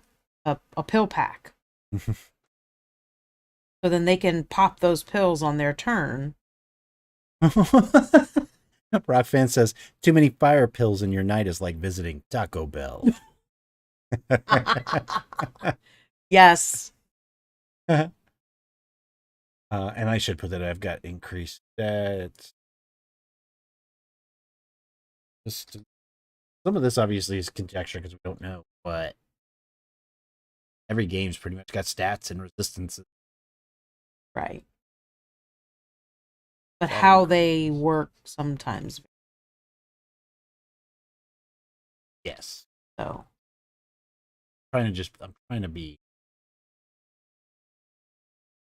pill pack." So then they can pop those pills on their turn. Rock fan says too many fire pills in your night is like visiting Taco Bell. Yes. And I should put that I've got increased stats. Just some of this obviously is conjecture because we don't know, but every game's pretty much got stats and resistances. Right. But That how increase. they work sometimes. Yes. So, I'm trying to be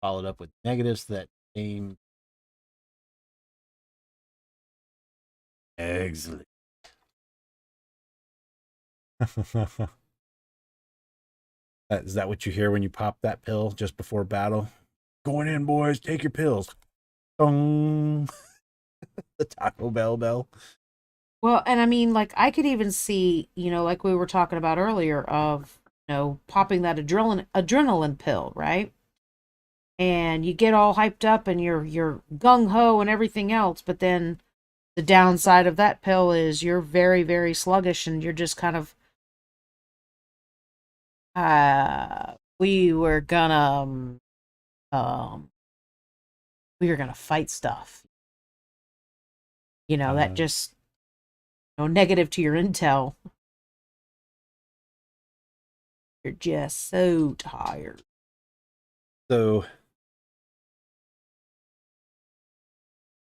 followed up with negatives that came. Excellent. Is that what you hear when you pop that pill just before battle? Going in, boys. Take your pills. Dong. The Taco Bell bell. Well, and I mean, like, I could even see, like we were talking about earlier, of, popping that adrenaline pill, right? And you get all hyped up and you're gung ho and everything else, but then the downside of that pill is you're very, very sluggish and you're just kind of, we were gonna, um, we were gonna fight stuff. That just, negative to your intel. You're just so tired. So,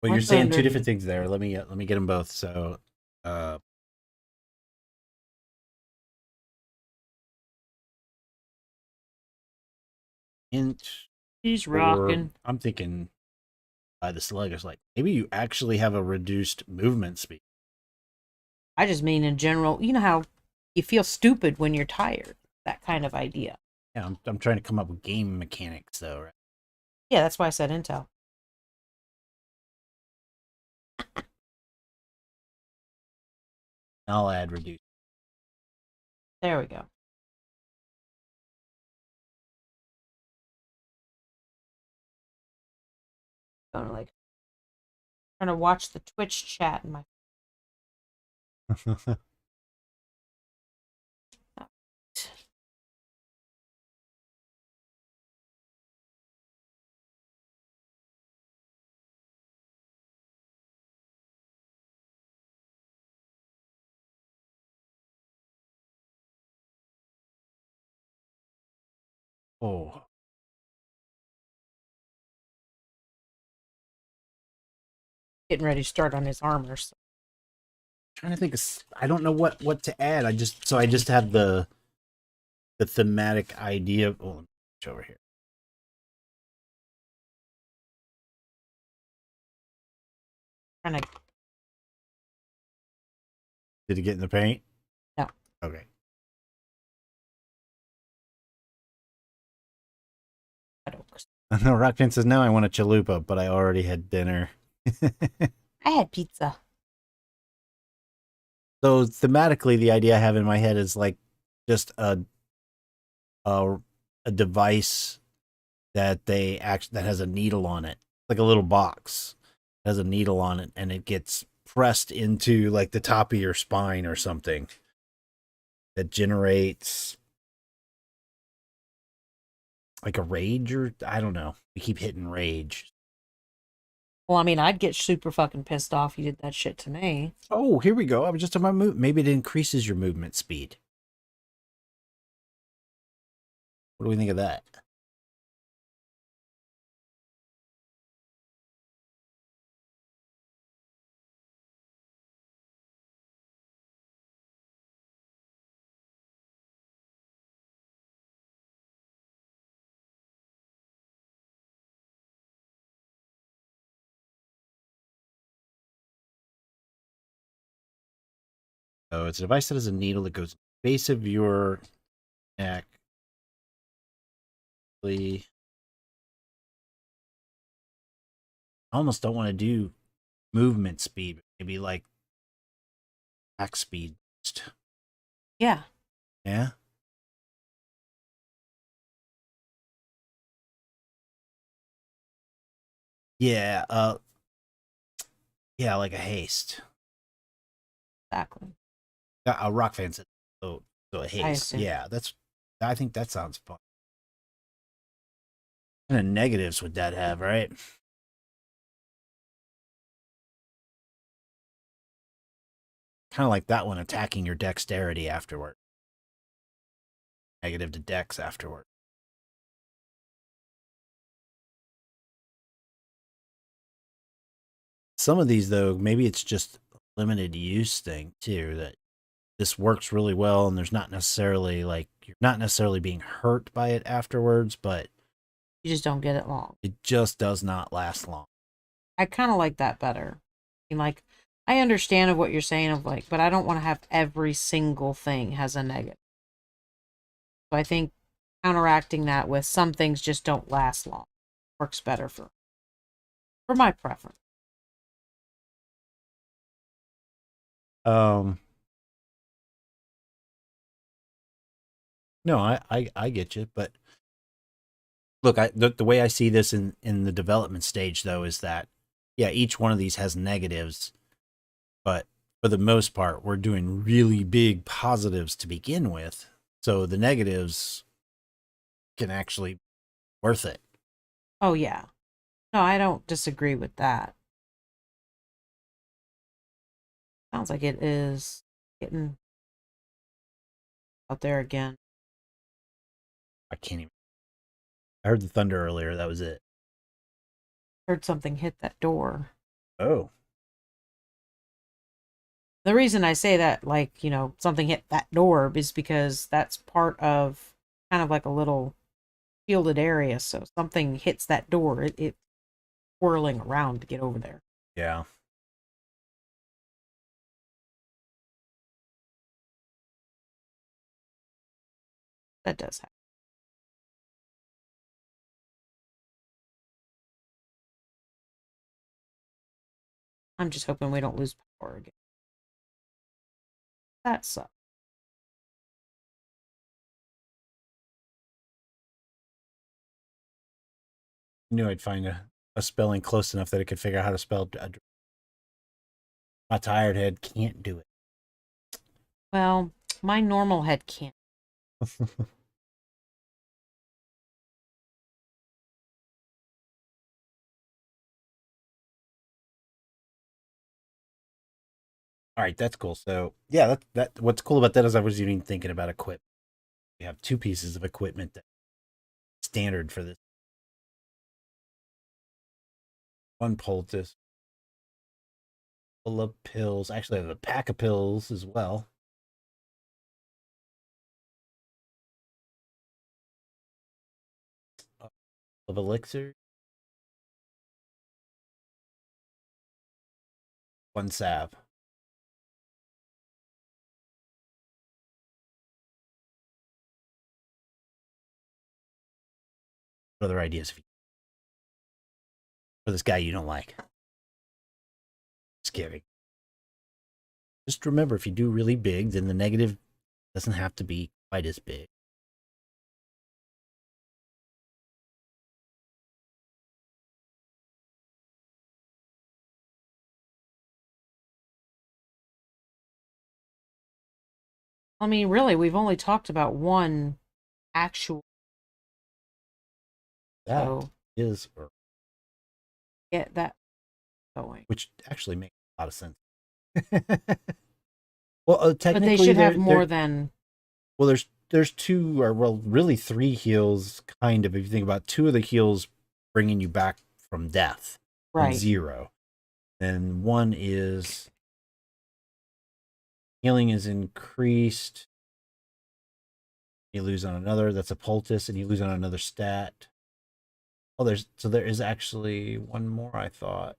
well, you're What's saying two underneath? different things there. Let me get them both. So, uh, int He's or rocking. I'm thinking by the sluggish, like maybe you actually have a reduced movement speed. I just mean in general, you know how you feel stupid when you're tired. That kind of idea. Yeah, I'm trying to come up with game mechanics though, right? Yeah, that's why I said intel. I'll add reduce. There we go. Going like trying to watch the Twitch chat in my. Oh, Getting ready to start on his armor. So. trying to think of. I don't know what to add. I just have the thematic idea. Oh, let me switch over here. Trying to. Did it get in the paint? No. Okay. I don't. No, Rockfin says no. I want a chalupa, but I already had dinner. I had pizza. So thematically, the idea I have in my head is like just a, a device that that has a needle on it, like a little box has a needle on it, and it gets pressed into like the top of your spine or something that generates like a rage, or I don't know. We keep hitting rage. Well, I mean, I'd get super fucking pissed off if you did that shit to me. Oh, here we go. I was just on my move. Maybe it increases your movement speed. What do we think of that? So it's a device that has a needle that goes base of your neck. I almost don't want to do movement speed, maybe like attack speed. Yeah. Yeah. Yeah. Yeah, like a haste. Exactly. A rock fan said so a I haste. assume. Yeah, I think that sounds fun. What kind of negatives would that have, right? Kind of like that one attacking your dexterity afterward. Negative to dex afterward. Some of these though, maybe it's just a limited use thing too, that this works really well and there's not necessarily like you're not necessarily being hurt by it afterwards, but You just don't get it long. It just does not last long. I kind of like that better. I mean, like, I understand of what you're saying of like, but I don't want to have every single thing has a negative. So I think counteracting that with some things just don't last long works better for my preference. Um, no, I get you, but look, the way I see this in the development stage though is that yeah, each one of these has negatives, but for the most part, we're doing really big positives to begin with. So the negatives can actually be worth it. Oh, yeah. No, I don't disagree with that. Sounds like it is getting out there again. I can't even. I heard the thunder earlier. That was it. Heard something hit that door. Oh, The reason I say that, like, something hit that door is because that's part of kind of like a little shielded area. So something hits that door, it whirling around to get over there. yeah. That does happen. I'm just hoping we don't lose power again. That sucks. I knew I'd find a spelling close enough that it could figure out how to spell. My tired head can't do it. Well, my normal head can't. All right, that's cool. So yeah, that what's cool about that is I was even thinking about equipment. We have two pieces of equipment that standard for this. One poultice, full of pills. Actually, I have a pack of pills as well. Of elixir, one salve. What other ideas for this guy you don't like? Just kidding. Just remember, if you do really big, then the negative doesn't have to be quite as big. I mean, really, we've only talked about one actual. That So is, or get that going. which actually makes a lot of sense. Well, But they technically, should have more than. well, there's two, or well, really three heals. Kind of, if you think about two of the heals bringing you back from death, from Right. zero, and one is healing is increased. You lose on another. That's a poultice, and you lose on another stat. Oh, there is actually one more. I thought,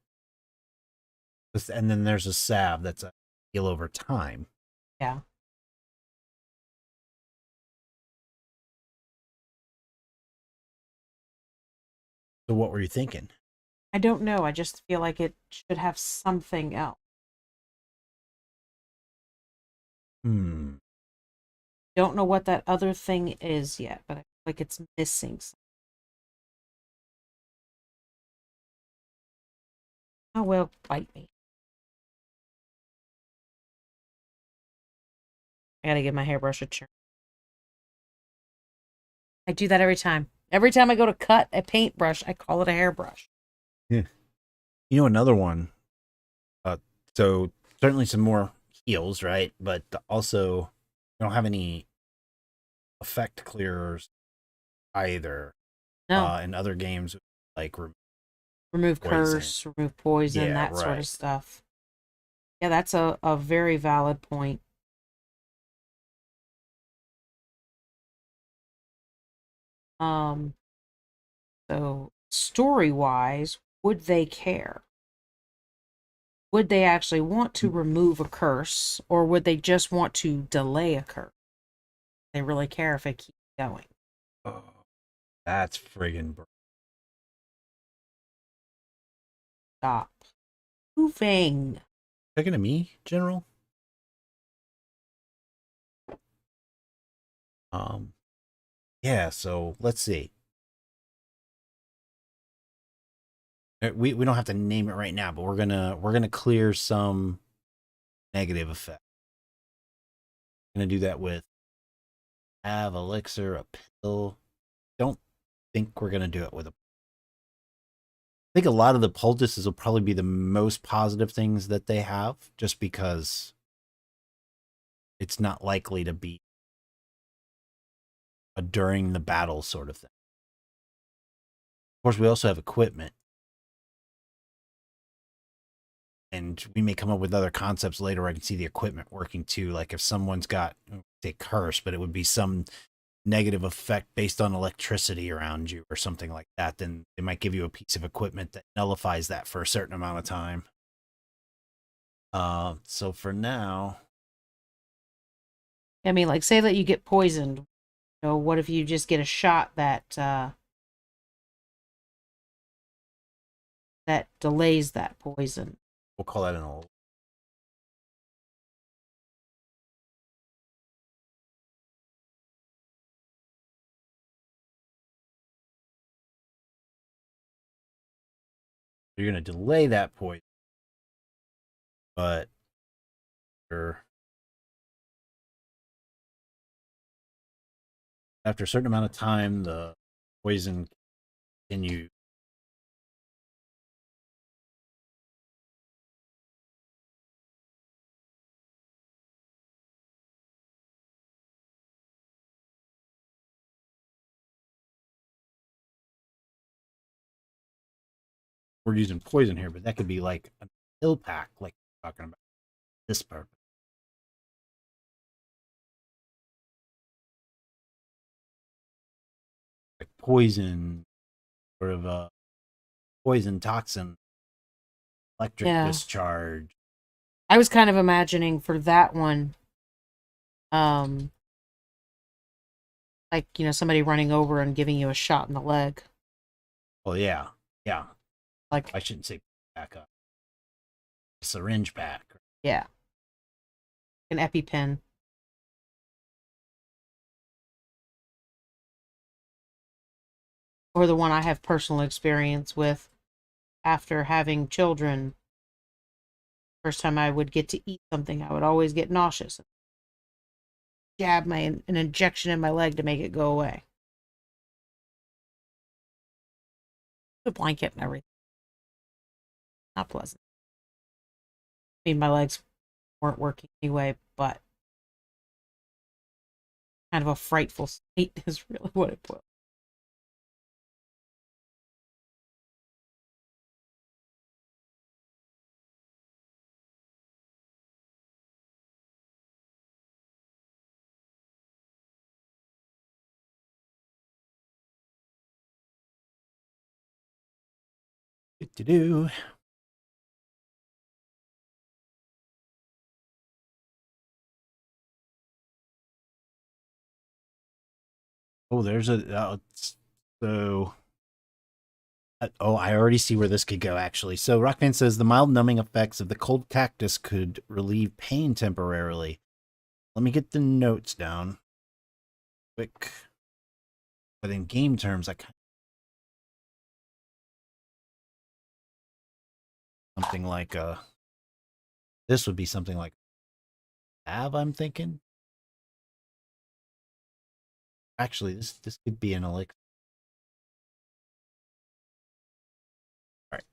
and then there's a salve that's a heal over time. Yeah. So what were you thinking? I don't know. I just feel like it should have something else. Hmm. Don't know what that other thing is yet, but I feel like it's missing something. Oh, well, bite me. I gotta give my hairbrush a turn. I do that every time. Every time I go to cut a paintbrush, I call it a hairbrush. Yeah. You know another one. Uh, so certainly some more heals, right? But also, you don't have any effect clearers either. No. In other games, like Remove poison. curse, remove poison, Yeah, that sort of right. stuff. Yeah, that's a very valid point. Um, So, story wise, would they care? Would they actually want to remove a curse, or would they just want to delay a curse? They really care if it keeps going. Oh, that's friggin' Stop moving. talking to me, General. Um, yeah. So let's see. We don't have to name it right now, but we're gonna clear some negative effect. Gonna do that with have elixir, a pill. Don't think we're gonna do it with a. I think a lot of the poultices will probably be the most positive things that they have, just because it's not likely to be a during the battle sort of thing. Of course, we also have equipment, and we may come up with other concepts later where I can see the equipment working too. Like if someone's got, say, curse, but it would be some negative effect based on electricity around you or something like that, then they might give you a piece of equipment that nullifies that for a certain amount of time. So for now, I mean, like, say that you get poisoned. What if you just get a shot that delays that poison? we'll call that an old. You're going to delay that poison, but after a certain amount of time, the poison continue. We're using poison here, but that could be like a pill pack, like we're talking about this purpose. Like poison, sort of a poison toxin, electric Yeah. discharge. I was kind of imagining for that one, um, like, somebody running over and giving you a shot in the leg. Well, yeah, yeah. Like, I shouldn't say pack up. Syringe pack. yeah, an EpiPen. Or the one I have personal experience with after having children. First time I would get to eat something, I would always get nauseous. Jab an injection in my leg to make it go away. The blanket and everything. Not pleasant. I mean, my legs weren't working anyway, but kind of a frightful state is really what it was. Do. Oh, there's a so. Oh, I already see where this could go. Actually, so Rockman says the mild numbing effects of the cold cactus could relieve pain temporarily. Let me get the notes down quick. But in game terms, I kind of something like this would be something like I'm thinking. Actually, this could be an elixir. All right,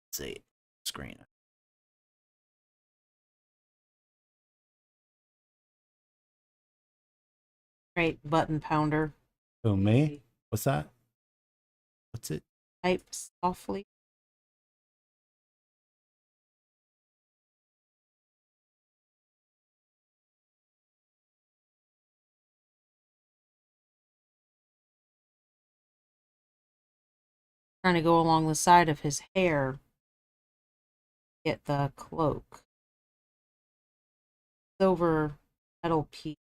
let's see screen. Great button pounder. Oh, me? What's that? What's it? Type softly. Trying to go along the side of his hair, get the cloak. Silver metal piece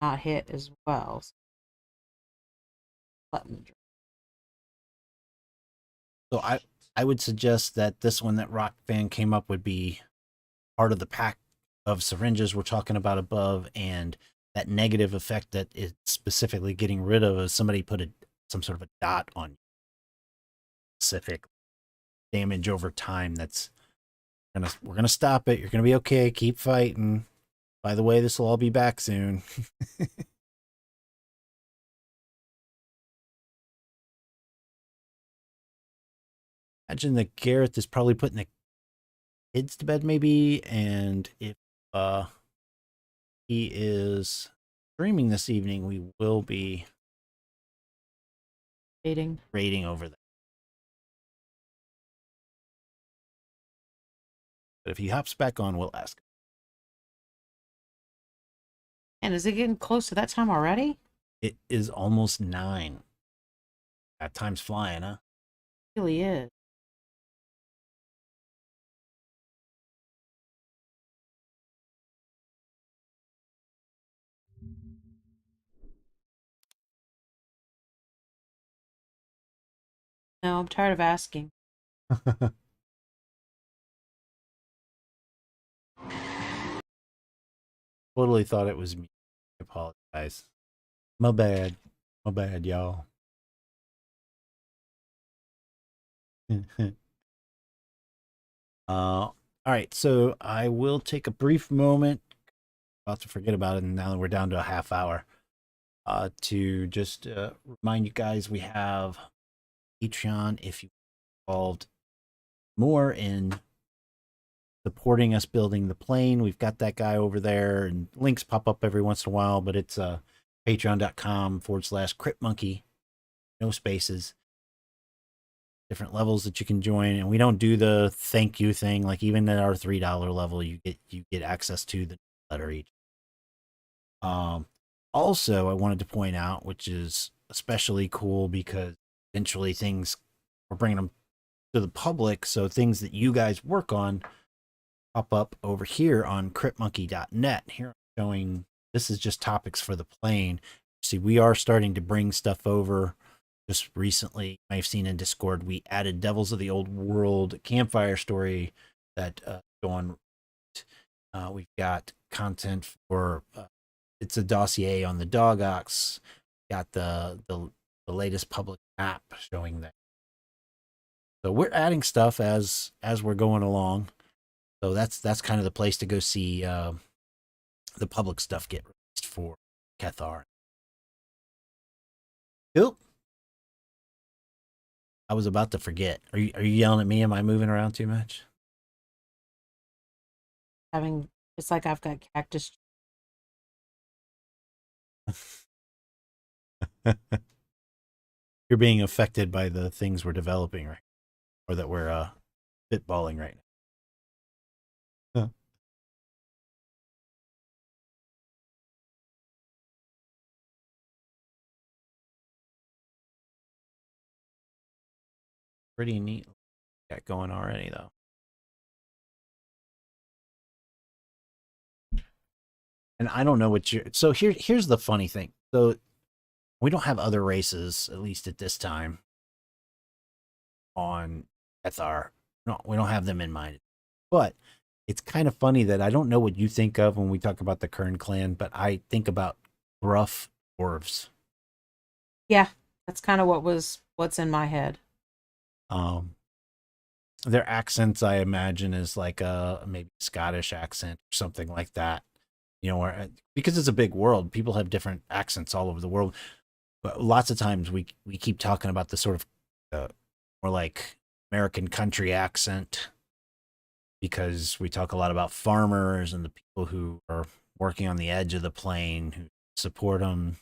not hit as well. So button. So I would suggest that this one that Rock Fan came up would be part of the pack of syringes we're talking about above, and that negative effect that it's specifically getting rid of is somebody put some sort of a dot on specific damage over time. We're gonna stop it. You're gonna be okay. Keep fighting. By the way, this will all be back soon. Imagine that Gareth is probably putting the kids to bed, maybe, and if he is streaming this evening, we will be rating over that. But if he hops back on, we'll ask. And is it getting close to that time already? It is almost 9. That time's flying, huh? It really is. No, I'm tired of asking. Totally thought it was me. I apologize. My bad. My bad, y'all. All right, so I will take a brief moment. About to forget about it, and now that we're down to a half hour, to just remind you guys we have Patreon if you involved more in supporting us building the plane. We've got that guy over there, and links pop up every once in a while, but it's patreon.com/Crypt Monkey, no spaces. Different levels that you can join, and we don't do the thank you thing. Like even at our $3 level, you get access to the letter each. Also, I wanted to point out, which is especially cool because eventually we're bringing them to the public, so things that you guys work on pop up over here on cryptmonkey.net. Here I'm showing, this is just topics for the plane. See, we are starting to bring stuff over. Just recently, you may have seen in Discord, we added Devils of the Old World campfire story that go on. We've got content for it's a dossier on the dog ox. Got the latest public map showing that. So we're adding stuff as we're going along. So that's kind of the place to go see the public stuff get released for Cathar. Cool. I was about to forget. Are you yelling at me? Am I moving around too much? It's like I've got cactus. You're being affected by the things we're developing, right? Or that we're spitballing right now. Huh. Pretty neat got going already though. And I don't know what you're so here's the funny thing. So we don't have other races, at least at this time, on Ethar. No, we don't have them in mind. But it's kind of funny that I don't know what you think of when we talk about the Kern clan, but I think about gruff dwarves. Yeah, that's kind of what's in my head. Um, their accents, I imagine, is like a maybe Scottish accent or something like that. You know, where because it's a big world, people have different accents all over the world. But lots of times we keep talking about the sort of more like American country accent because we talk a lot about farmers and the people who are working on the edge of the plain who support them.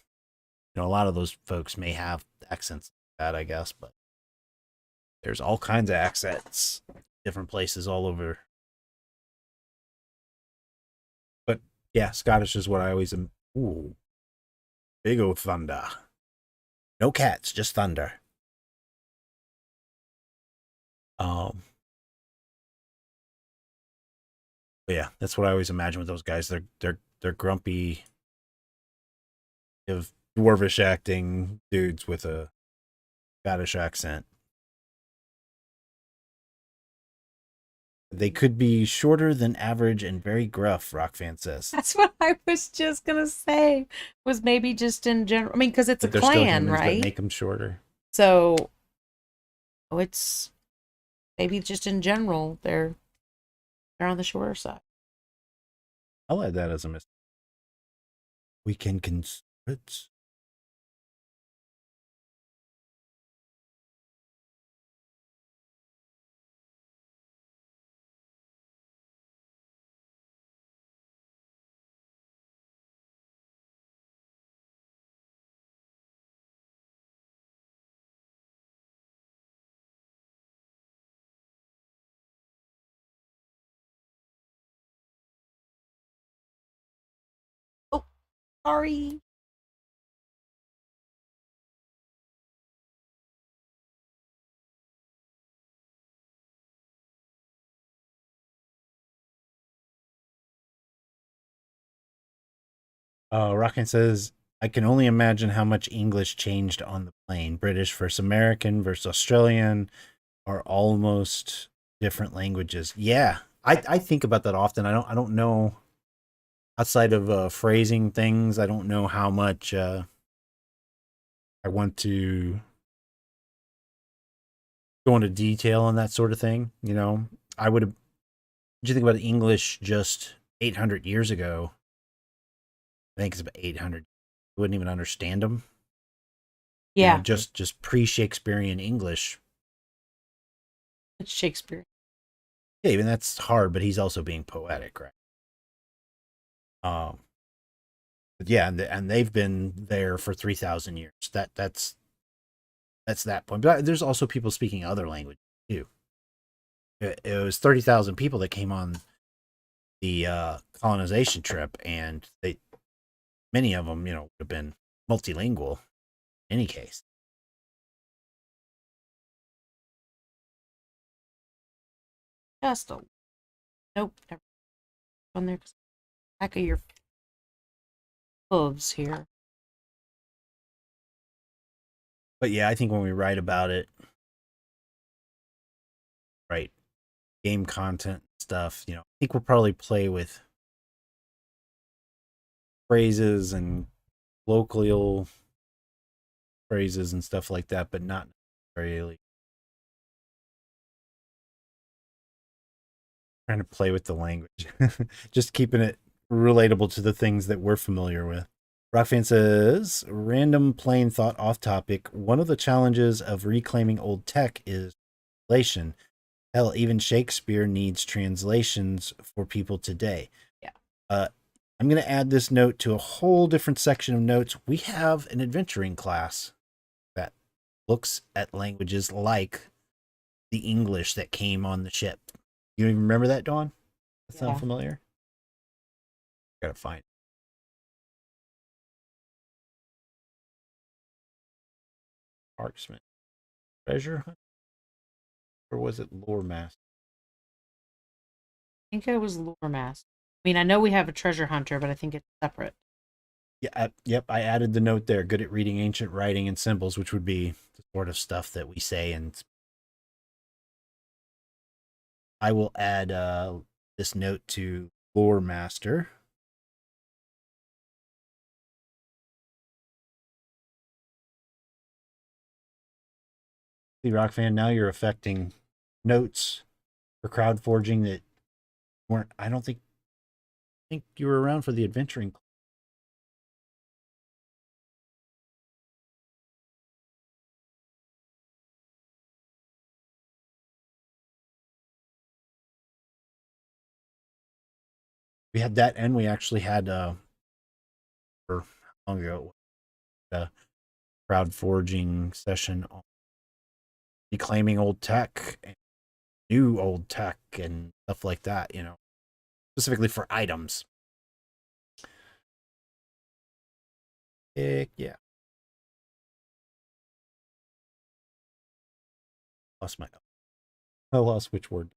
You know, a lot of those folks may have accents like that, I guess, but there's all kinds of accents, different places all over. But yeah, Scottish is what I always am. Ooh, big old thunder. No cats, just thunder. Um, but yeah, that's what I always imagine with those guys. They're grumpy, of dwarvish acting dudes with a Scottish accent. They could be shorter than average and very gruff, Rockfan says. That's what I was just gonna say. Was maybe just in general. I mean, because it's a But they're still clan, humans, but right? make them shorter. So it's maybe just in general they're on the shorter side. I'll add that as a mistake. We can consult. Oh, sorry. Rockin says, I can only imagine how much English changed on the plane. British versus American versus Australian are almost different languages. Yeah. I think about that often. I don't know outside of phrasing things. I don't know how much I want to go into detail on that sort of thing. You know, I would have. Did you think about English just 800 years ago? I think it's about 800. You wouldn't even understand them. You know, Yeah, just pre-Shakespearean English. it's Shakespeare. Yeah, even that's hard, but he's also being poetic, right? Um, but yeah, and they've been there for 3,000 years. That's that point. But there's also people speaking other languages too. It was 30,000 people that came on the colonization trip, and they many of them, you know, would have been multilingual in any case. Just a nope, never on there. Back of your hooves here. But yeah, I think when we write about it, right, game content stuff, you know, I think we'll probably play with phrases and colloquial phrases and stuff like that, but not necessarily trying to play with the language. Just keeping it relatable to the things that we're familiar with. Rockfan says, random plain thought off topic. One of the challenges of reclaiming old tech is translation. Hell, even Shakespeare needs translations for people today. Yeah. I'm going to add this note to a whole different section of notes. We have an adventuring class that looks at languages like the English that came on the ship. You even remember that, Dawn? That sound Yeah. familiar? Gotta find it. Marksman. Treasure hunt? Or was it lore master? I think it was Lure Master. I mean, I know we have a treasure hunter, but I think it's separate. Yeah, yep. I added the note there. Good at reading ancient writing and symbols, which would be the sort of stuff that we say. And I will add this note to lore master. See, Rockfan, now you're affecting notes for crowd forging that weren't. I don't think you were around for the adventuring. We had that, and we actually had for how long ago a crowd forging session on reclaiming old tech and new old tech and stuff like that. You know, specifically for items. Heck yeah. Lost my I lost which word.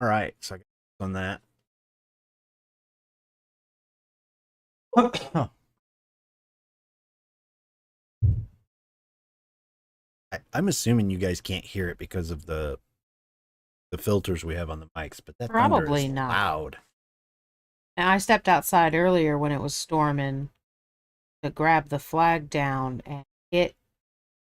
All right, so I got on that. I'm assuming you guys can't hear it because of the filters we have on the mics, but that thunder is Probably not. loud. And I stepped outside earlier when it was storming to grab the flag down, and it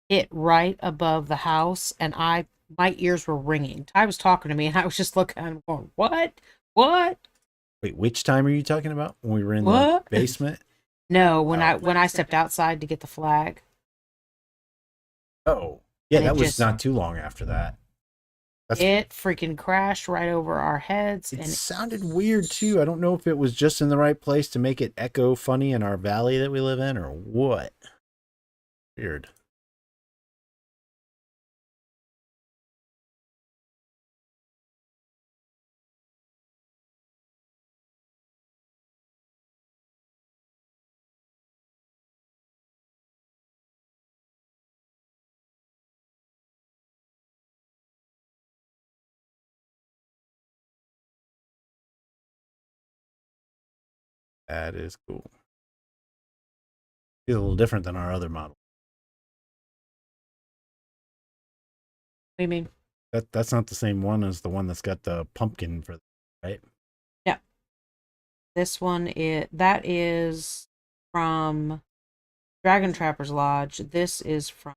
hit right above the house, and my ears were ringing. Ty was talking to me, and I was just looking at him going, "What? What? Wait, which time are you talking about? When we were in What?" the basement? No, when I stepped outside to get the flag. Oh, yeah, And it that was just not too long after that. it freaking crashed right over our heads, It and sounded weird too. I don't know if it was just in the right place to make it echo funny in our valley that we live in or what. Weird. That is cool. It's a little different than our other model. what do you mean? That's not the same one as the one that's got the pumpkin for, right? Yeah, this one that is from Dragon Trapper's Lodge. This is from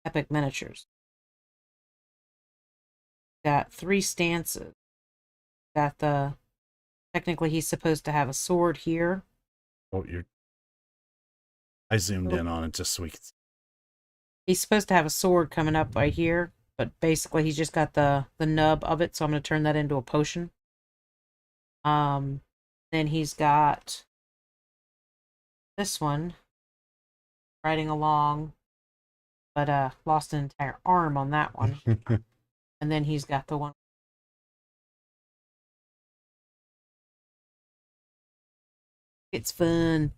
Epic Miniatures. Got 3 stances. Got the technically he's supposed to have a sword here. Oh, I zoomed Oh. in on it just so we could see. He's supposed to have a sword coming up right here, but basically he's just got the nub of it, so I'm going to turn that into a potion. Then he's got this one riding along, but lost an entire arm on that one. And then he's got the one. It's fun.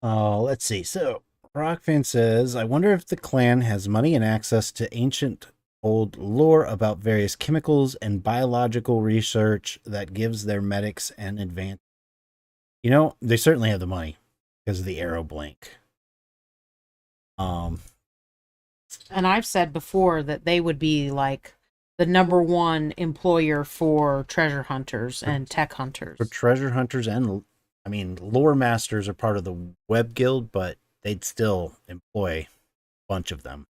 Let's see. So, Rockfan says, I wonder if the clan has money and access to ancient old lore about various chemicals and biological research that gives their medics an advantage. You know, they certainly have the money because of the arrow blink. And I've said before that they would be like the number one employer for treasure hunters and tech hunters. For treasure hunters and, I mean, lore masters are part of the web guild, but they'd still employ a bunch of them.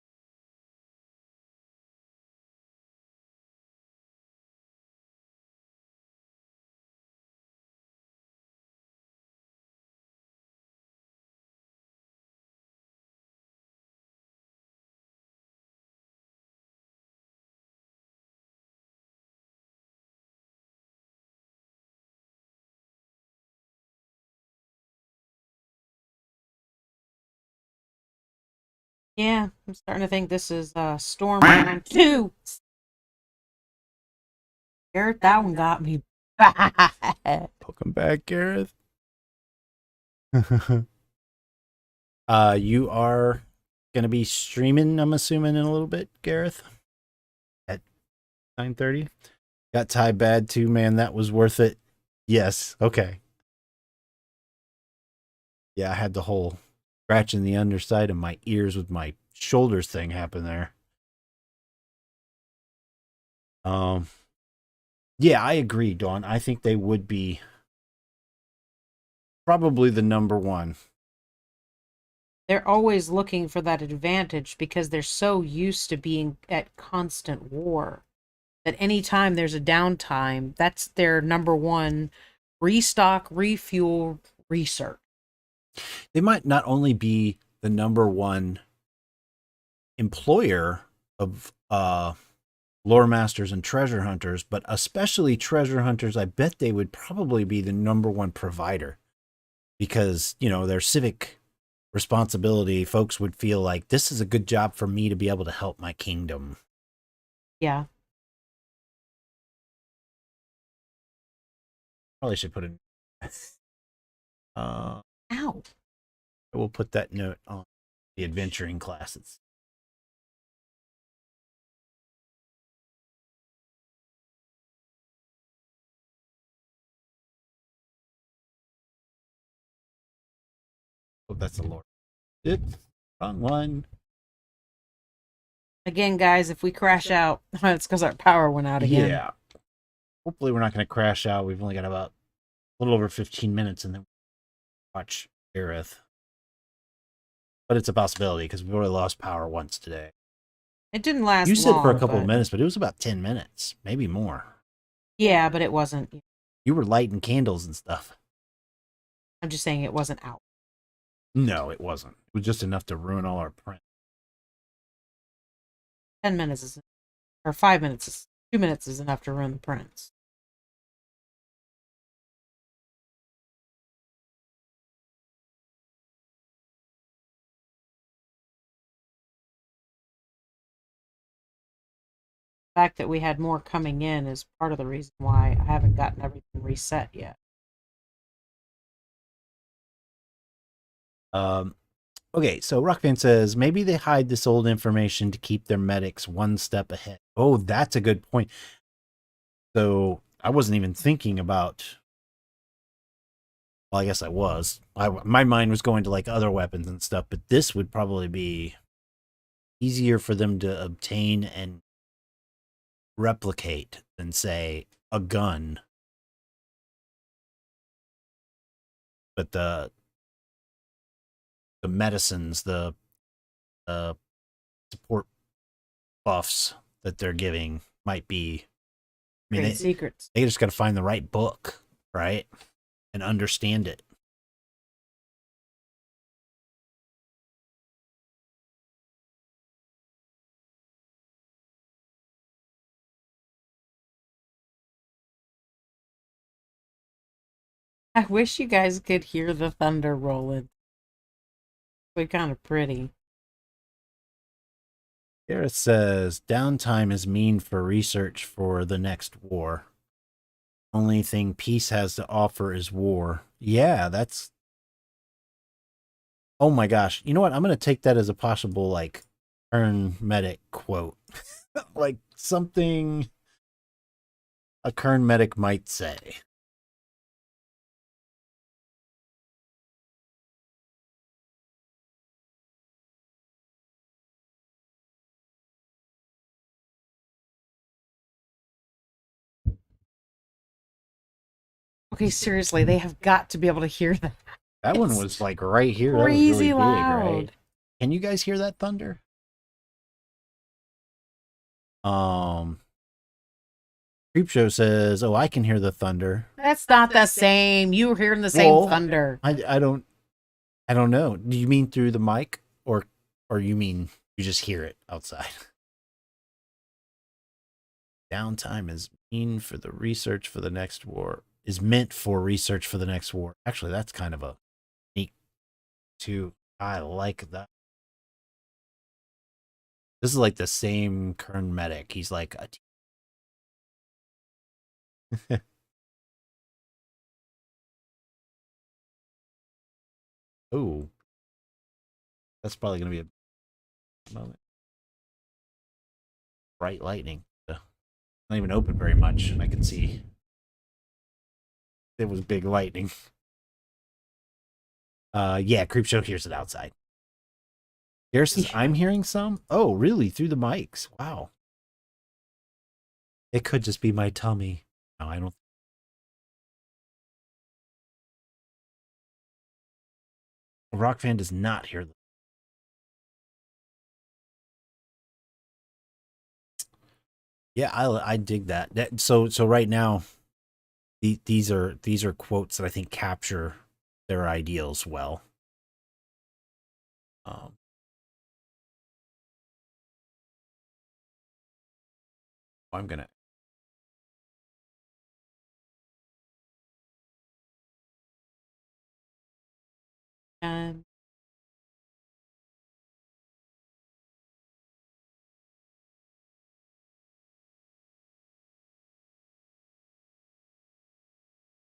Yeah, I'm starting to think this is Storm Round 2. Garrett, that one got me bad. Welcome back, Gareth. You are gonna be streaming, I'm assuming, in a little bit, Gareth, at 9:30. Got Ty bad too, man. That was worth it. Yes. Okay. Yeah, I had the whole scratching the underside of my ears with my shoulders thing happen there. Um, yeah, I agree, Dawn. I think they would be probably the number one. They're always looking for that advantage because they're so used to being at constant war that anytime there's a downtime, that's their number one restock, refuel, research. They might not only be the number one employer of lore masters and treasure hunters, but especially treasure hunters, I bet they would probably be the number one provider because, you know, their civic responsibility, folks would feel like this is a good job for me to be able to help my kingdom. Yeah. Probably should put in. Ow. I will put that note on the adventuring classes. Oh, that's a lore. Oops, wrong one. Again, guys, if we crash out, it's because our power went out again. Yeah. Hopefully we're not going to crash out. We've only got about a little over 15 minutes and then watch Aerith. But it's a possibility because we've already lost power once today. It didn't last You said long, for a couple of but... minutes, but it was about 10 minutes, maybe more. Yeah, but it wasn't. You were lighting candles and stuff. I'm just saying it wasn't out. No, it wasn't. It was just enough to ruin all our print. 10 minutes is... Or 5 minutes is... 2 minutes is enough to ruin the prints. The fact that we had more coming in is part of the reason why I haven't gotten everything reset yet. Okay, so Rockfan says maybe they hide this old information to keep their medics one step ahead. Oh, that's a good point. So I wasn't even thinking about. Well, I guess I was. My mind was going to like other weapons and stuff, but this would probably be easier for them to obtain and replicate than, say, a gun. But the medicines, the support buffs that they're giving might be. I mean, Great secrets. they just got to find the right book, right, and understand it. I wish you guys could hear the thunder rolling. It's kind of pretty. Gareth says downtime is mean for research for the next war. Only thing peace has to offer is war. Yeah, that's. Oh my gosh. You know what? I'm going to take that as a possible, like, Kern medic quote. Like something a Kern medic might say. Okay, seriously, they have got to be able to hear that. That one was like right here. That was Crazy really big, loud. right? Can you guys hear that thunder? Creep Show says, "Oh, I can hear the thunder." That's not the same. You were hearing the same thunder. I don't know. Do you mean through the mic or you mean you just hear it outside? Downtime is mean for the research for the next war. Is meant for research for the next war. Actually, that's kind of a neat too. I like that. This is like the same Kern medic. He's like a oh, that's probably going to be a moment. Bright lightning. Not even open very much. I can see it was big lightning. Yeah, Creep Show hears it outside. Gareth says, I'm hearing some. Oh, really? Through the mics. Wow. It could just be my tummy. No, I don't. Rock fan does not hear them. Yeah, I dig that. So right now, these are quotes that I think capture their ideals well. Um, I'm gonna. And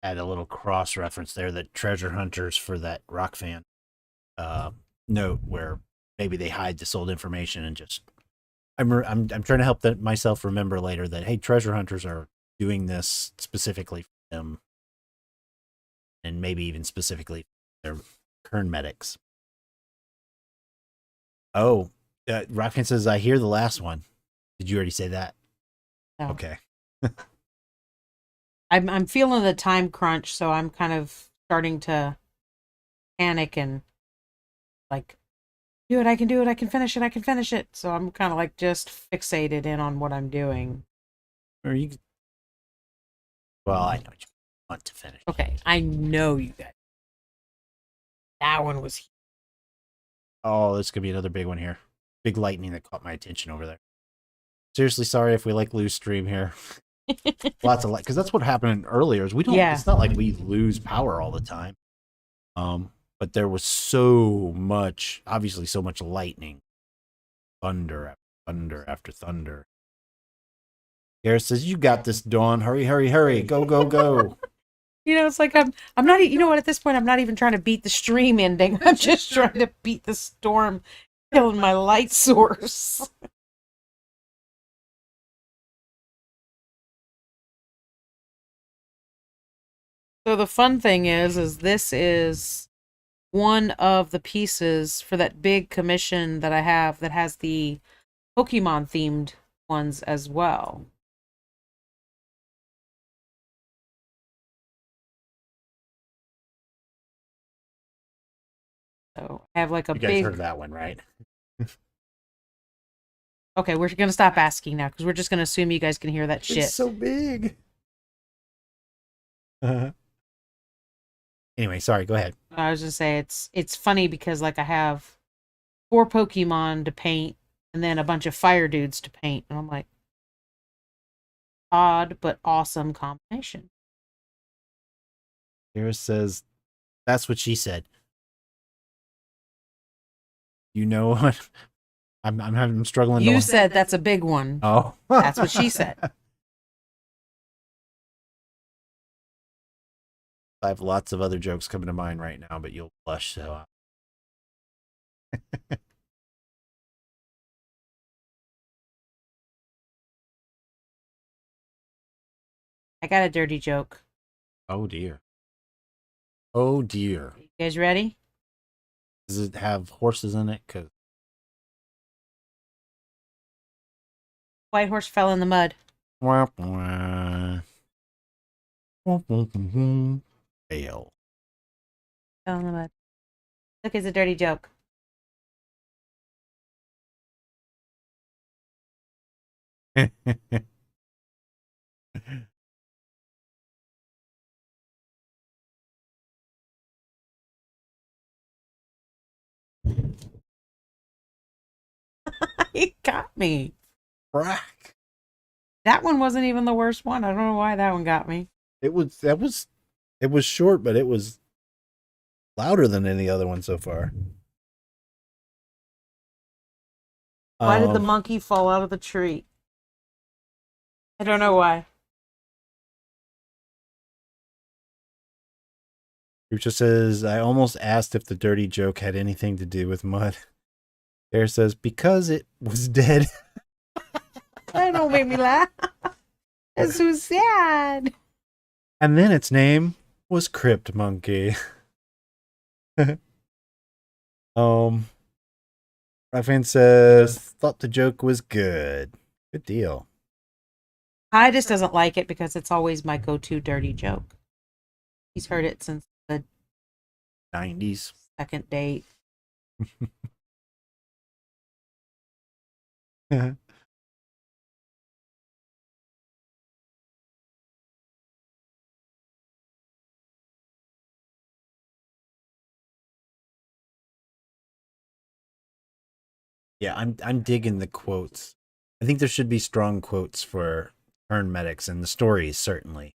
Add a little cross reference there that treasure hunters for that rock fan uh, note where maybe they hide this old information and just I'm trying to help myself remember later that hey, treasure hunters are doing this specifically for them, and maybe even specifically their Kern medics. Oh, Rockman says I hear the last one. Did you already say that? no. Okay. I'm feeling the time crunch, so I'm kind of starting to panic and like do it, I can do it, I can finish it, I can finish it. So I'm kind of like just fixated in on what I'm doing. Or you? Well, I know what you want to finish. Okay, I know you guys. That one was Oh, this could be another big one here. Big lightning that caught my attention over there. Seriously, sorry if we like lose stream here. Lots of light, because that's what happened earlier. Is we don't. Yeah. It's not like we lose power all the time. But there was so much, obviously, so much lightning, thunder after thunder after thunder. Garrett says, "You got this, Dawn. Hurry, hurry, hurry! Go, go, go!" You know, it's like I'm not. You know what? At this point, I'm not even trying to beat the stream ending. I'm just trying to beat the storm, killing my light source. So the fun thing is this is one of the pieces for that big commission that I have that has the Pokemon themed ones as well. So I have like a You guys big. heard that one, right? Okay, we're gonna stop asking now because we're just gonna assume you guys can hear that shit. It's so big. Anyway, sorry. Go ahead. I was just say it's funny because like I have 4 Pokemon to paint and then a bunch of fire dudes to paint, and I'm like, odd but awesome combination. Garrett says, "That's what she said." You know what? I'm struggling. You said that's a big one. Oh, That's what she said. I have lots of other jokes coming to mind right now, but you'll blush. So, I got a dirty joke. oh dear, oh dear. You guys ready? Does it have horses in it? Cause White horse fell in the mud. fail. Fell in the mud. Look, it's a dirty joke. He got me. Crack. That one wasn't even the worst one. I don't know why that one got me. It was short, but it was louder than any other one so far. Why did the monkey fall out of the tree? I don't know why. Rucha says, I almost asked if the dirty joke had anything to do with mud. Bear says, because it was dead. That don't make me laugh. That's so sad. And then its name was Crypt Monkey. Ryan says, thought the joke was good. Good deal. Ty just doesn't like it because it's always my go-to dirty joke. He's heard it since the 90s. second date. Yeah, I'm digging the quotes. I think there should be strong quotes for Kern medics and the stories certainly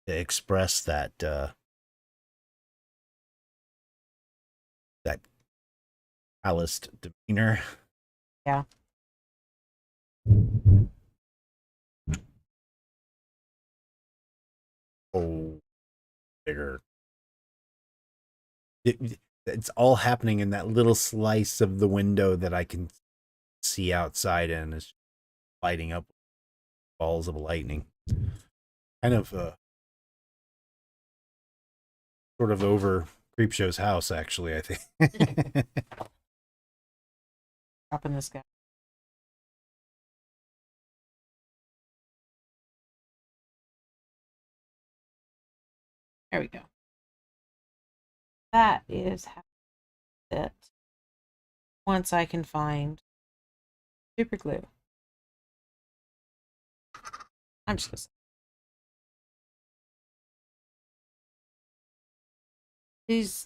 express that calloused demeanor. Yeah. Oh, bigger. It's all happening in that little slice of the window that I can see outside, and it's lighting up balls of lightning. Kind of sort of over Creepshow's house, actually, I think. Dropping this guy. There we go. That is how it. Once I can find super glue. I'm just gonna say.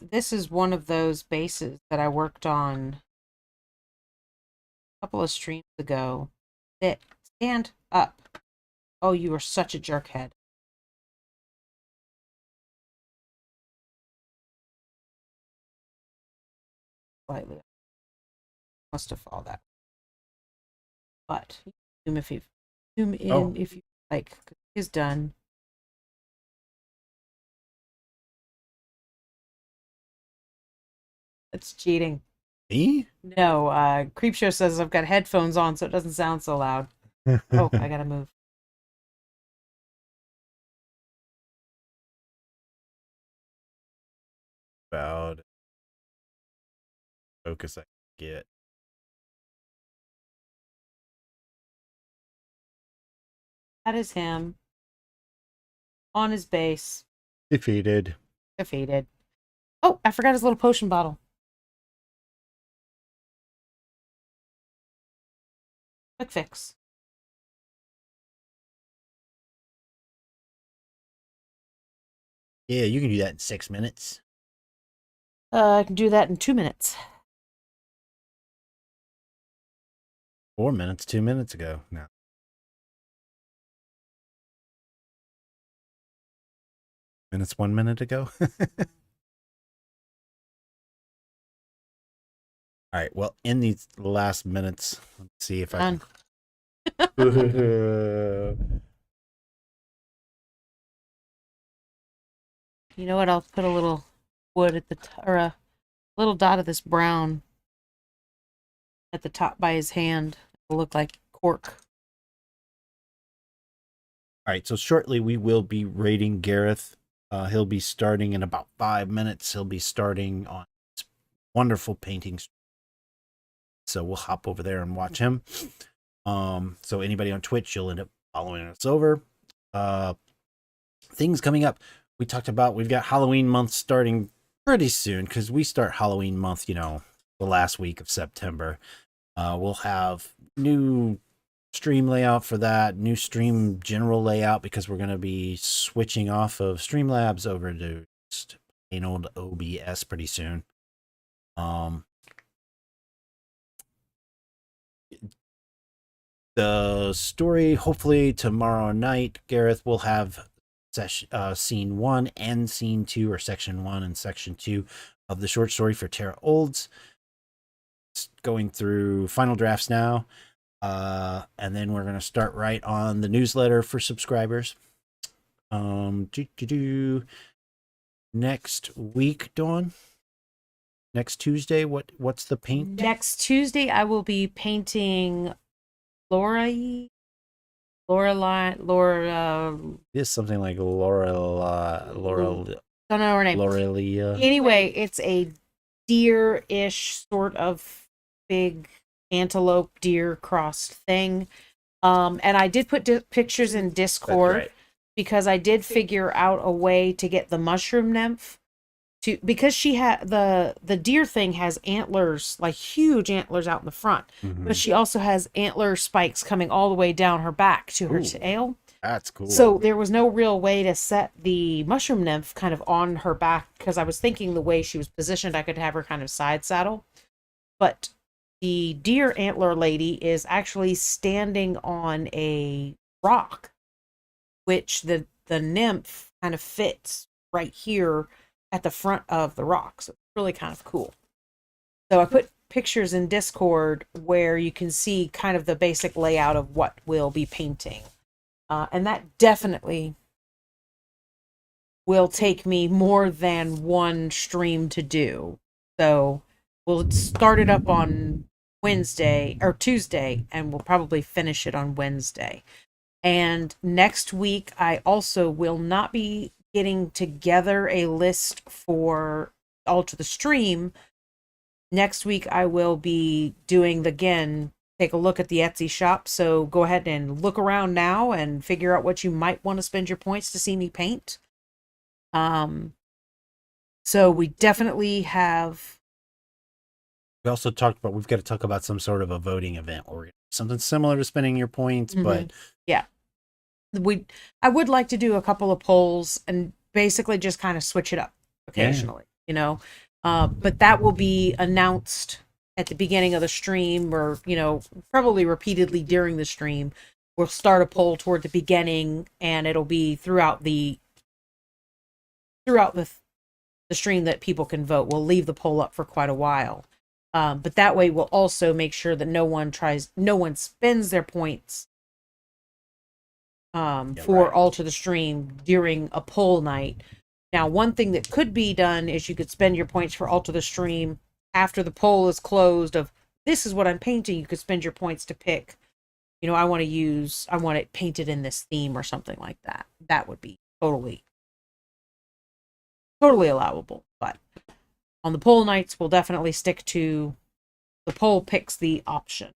This is one of those bases that I worked on a couple of streams ago. That stand up. Oh, you are such a jerkhead. Slightly. Must have fallen that. But zoom in if you like. Is done. It's cheating. Me? No, Creepshow says I've got headphones on so it doesn't sound so loud. Oh, I gotta move. About focus I get. That is him. On his base. Defeated. Defeated. Oh, I forgot his little potion bottle. Quick fix. Yeah, you can do that in 6 minutes. I can do that in 2 minutes. 4 minutes, 2 minutes ago. No. Minutes 1 minute ago. All right. Well, in these last minutes, let's see if I can. You know what? I'll put a little wood at the or a little dot of this brown at the top by his hand. It'll look like cork. All right. So shortly we will be rating Gareth. He'll be starting in about 5 minutes. He'll be starting on wonderful paintings. So we'll hop over there and watch him. So anybody on Twitch, you'll end up following us over. Things coming up. We talked about we've got Halloween month starting pretty soon because we start Halloween month, the last week of September. We'll have new stream layout for that, new stream general layout because we're going to be switching off of Streamlabs over to just plain old OBS pretty soon. The story, hopefully tomorrow night, Gareth will have scene 1 and scene 2, or section 1 and section 2 of the short story for Tara Olds. It's going through final drafts now, and then we're going to start right on the newsletter for subscribers. Next week, Dawn. Next Tuesday, what's the paint? Next Tuesday, I will be painting Laura. Is something like Laura. Don't know her name. Laurelia. Anyway, it's a deer-ish sort of big antelope deer crossed thing. And I did put pictures in Discord because I did figure out a way to get the mushroom nymph to, because she had the deer thing has antlers, like huge antlers out in the front, but she also has antler spikes coming all the way down her back to her tail. That's cool. So there was no real way to set the mushroom nymph kind of on her back because I was thinking the way she was positioned, I could have her kind of side saddle. But the deer antler lady is actually standing on a rock which the nymph kind of fits right here at the front of the rock. So it's really kind of cool. So I put pictures in Discord where you can see kind of the basic layout of what we'll be painting. And that definitely will take me more than one stream to do. So we'll start it up on Wednesday or Tuesday, and we'll probably finish it on Wednesday. And next week, I also will not be getting together a list for Alter the Stream. Next week, I will be doing again, take a look at the Etsy shop. So go ahead and look around now and figure out what you might want to spend your points to see me paint. So we definitely have. We also talked about we've got to talk about some sort of a voting event or something similar to spending your points, but yeah, I would like to do a couple of polls and basically just kind of switch it up occasionally, you know. But that will be announced at the beginning of the stream, or probably repeatedly during the stream. We'll start a poll toward the beginning, and it'll be throughout the stream that people can vote. We'll leave the poll up for quite a while. But that way we'll also make sure that no one spends their points for Alter the Stream during a poll night. Now, one thing that could be done is you could spend your points for Alter the Stream after the poll is closed of this is what I'm painting. You could spend your points to pick, I want it painted in this theme or something like that. That would be totally allowable. But on the poll nights, we'll definitely stick to the poll picks the option.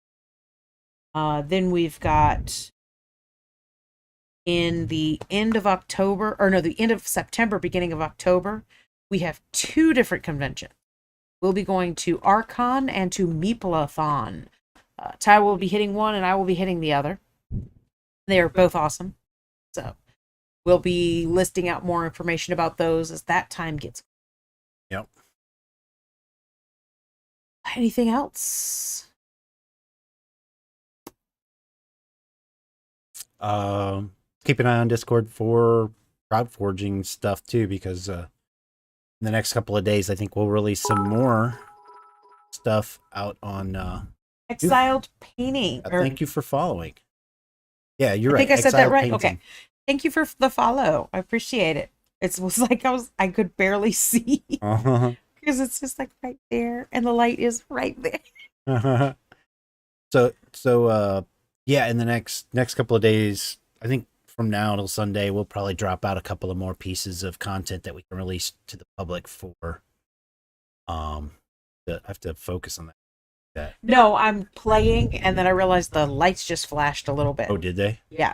Then we've got in the end of October, the end of September, beginning of October, we have 2 different conventions. We'll be going to Archon and to Meeplathon. Ty will be hitting one and I will be hitting the other. They are both awesome. So we'll be listing out more information about those as that time gets. Yep. Anything else? Keep an eye on Discord for crowd forging stuff too, because in the next couple of days, I think we'll release some more stuff out on Exiled Painting. Thank you for following. Yeah, you're right. I think I said that right. Painting. Okay. Thank you for the follow. I appreciate it. It was like I could barely see because it's just like right there, and the light is right there. So yeah, in the next couple of days, I think from now till Sunday, we'll probably drop out a couple of more pieces of content that we can release to the public for. I have to focus on that. No, I'm playing, and then I realized the lights just flashed a little bit. Oh, did they? Yeah.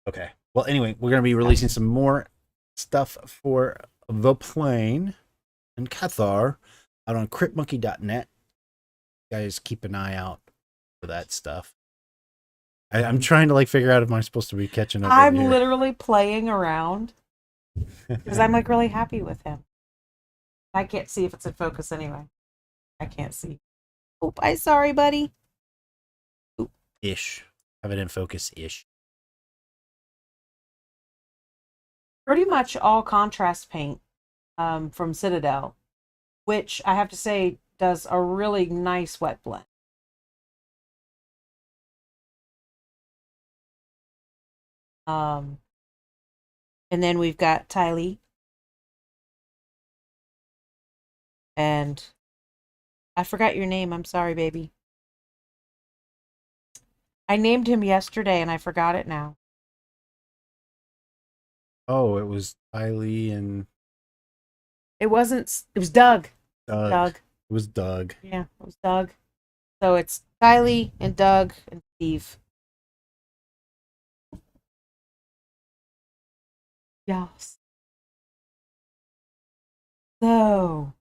Okay. Well, anyway, we're going to be releasing some more stuff for the plane and Cathar out on cryptmonkey.net. Guys, keep an eye out for that stuff. I'm trying to figure out if I'm supposed to be catching up. I'm literally playing around because I'm really happy with him. I can't see if it's in focus anyway. I can't see. Oh, I'm sorry, buddy. Oop. Ish. Have it in focus ish. Pretty much all contrast paint from Citadel, which I have to say does a really nice wet blend. And then we've got Tylee. And I forgot your name. I'm sorry, baby. I named him yesterday and I forgot it now. Oh, it was Tylee and... It wasn't... It was Doug. Doug. It was Doug. Yeah, it was Doug. So it's Tylee and Doug and Steve. Yes. So...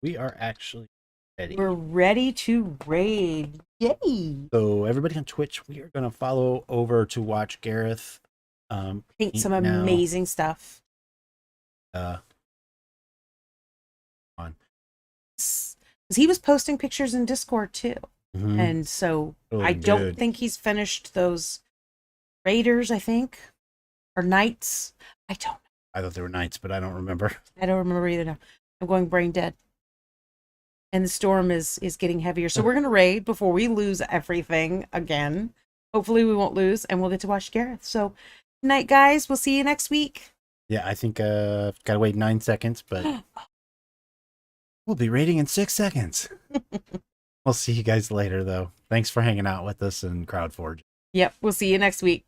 We are actually ready. We're ready to raid. Yay! So everybody on Twitch, we are going to follow over to watch Gareth paint some amazing stuff. On. Because he was posting pictures in Discord too. Mm-hmm. And so I don't think he's finished those Raiders, I think, or Knights. I don't. I thought they were knights, but I don't remember. I don't remember either now. I'm going brain dead. And the storm is getting heavier. So we're gonna raid before we lose everything again. Hopefully we won't lose and we'll get to watch Gareth. So night guys, we'll see you next week. Yeah, I think gotta wait 9 seconds, but we'll be raiding in 6 seconds. We'll see you guys later though. Thanks for hanging out with us and CrowdForge. Yep, we'll see you next week.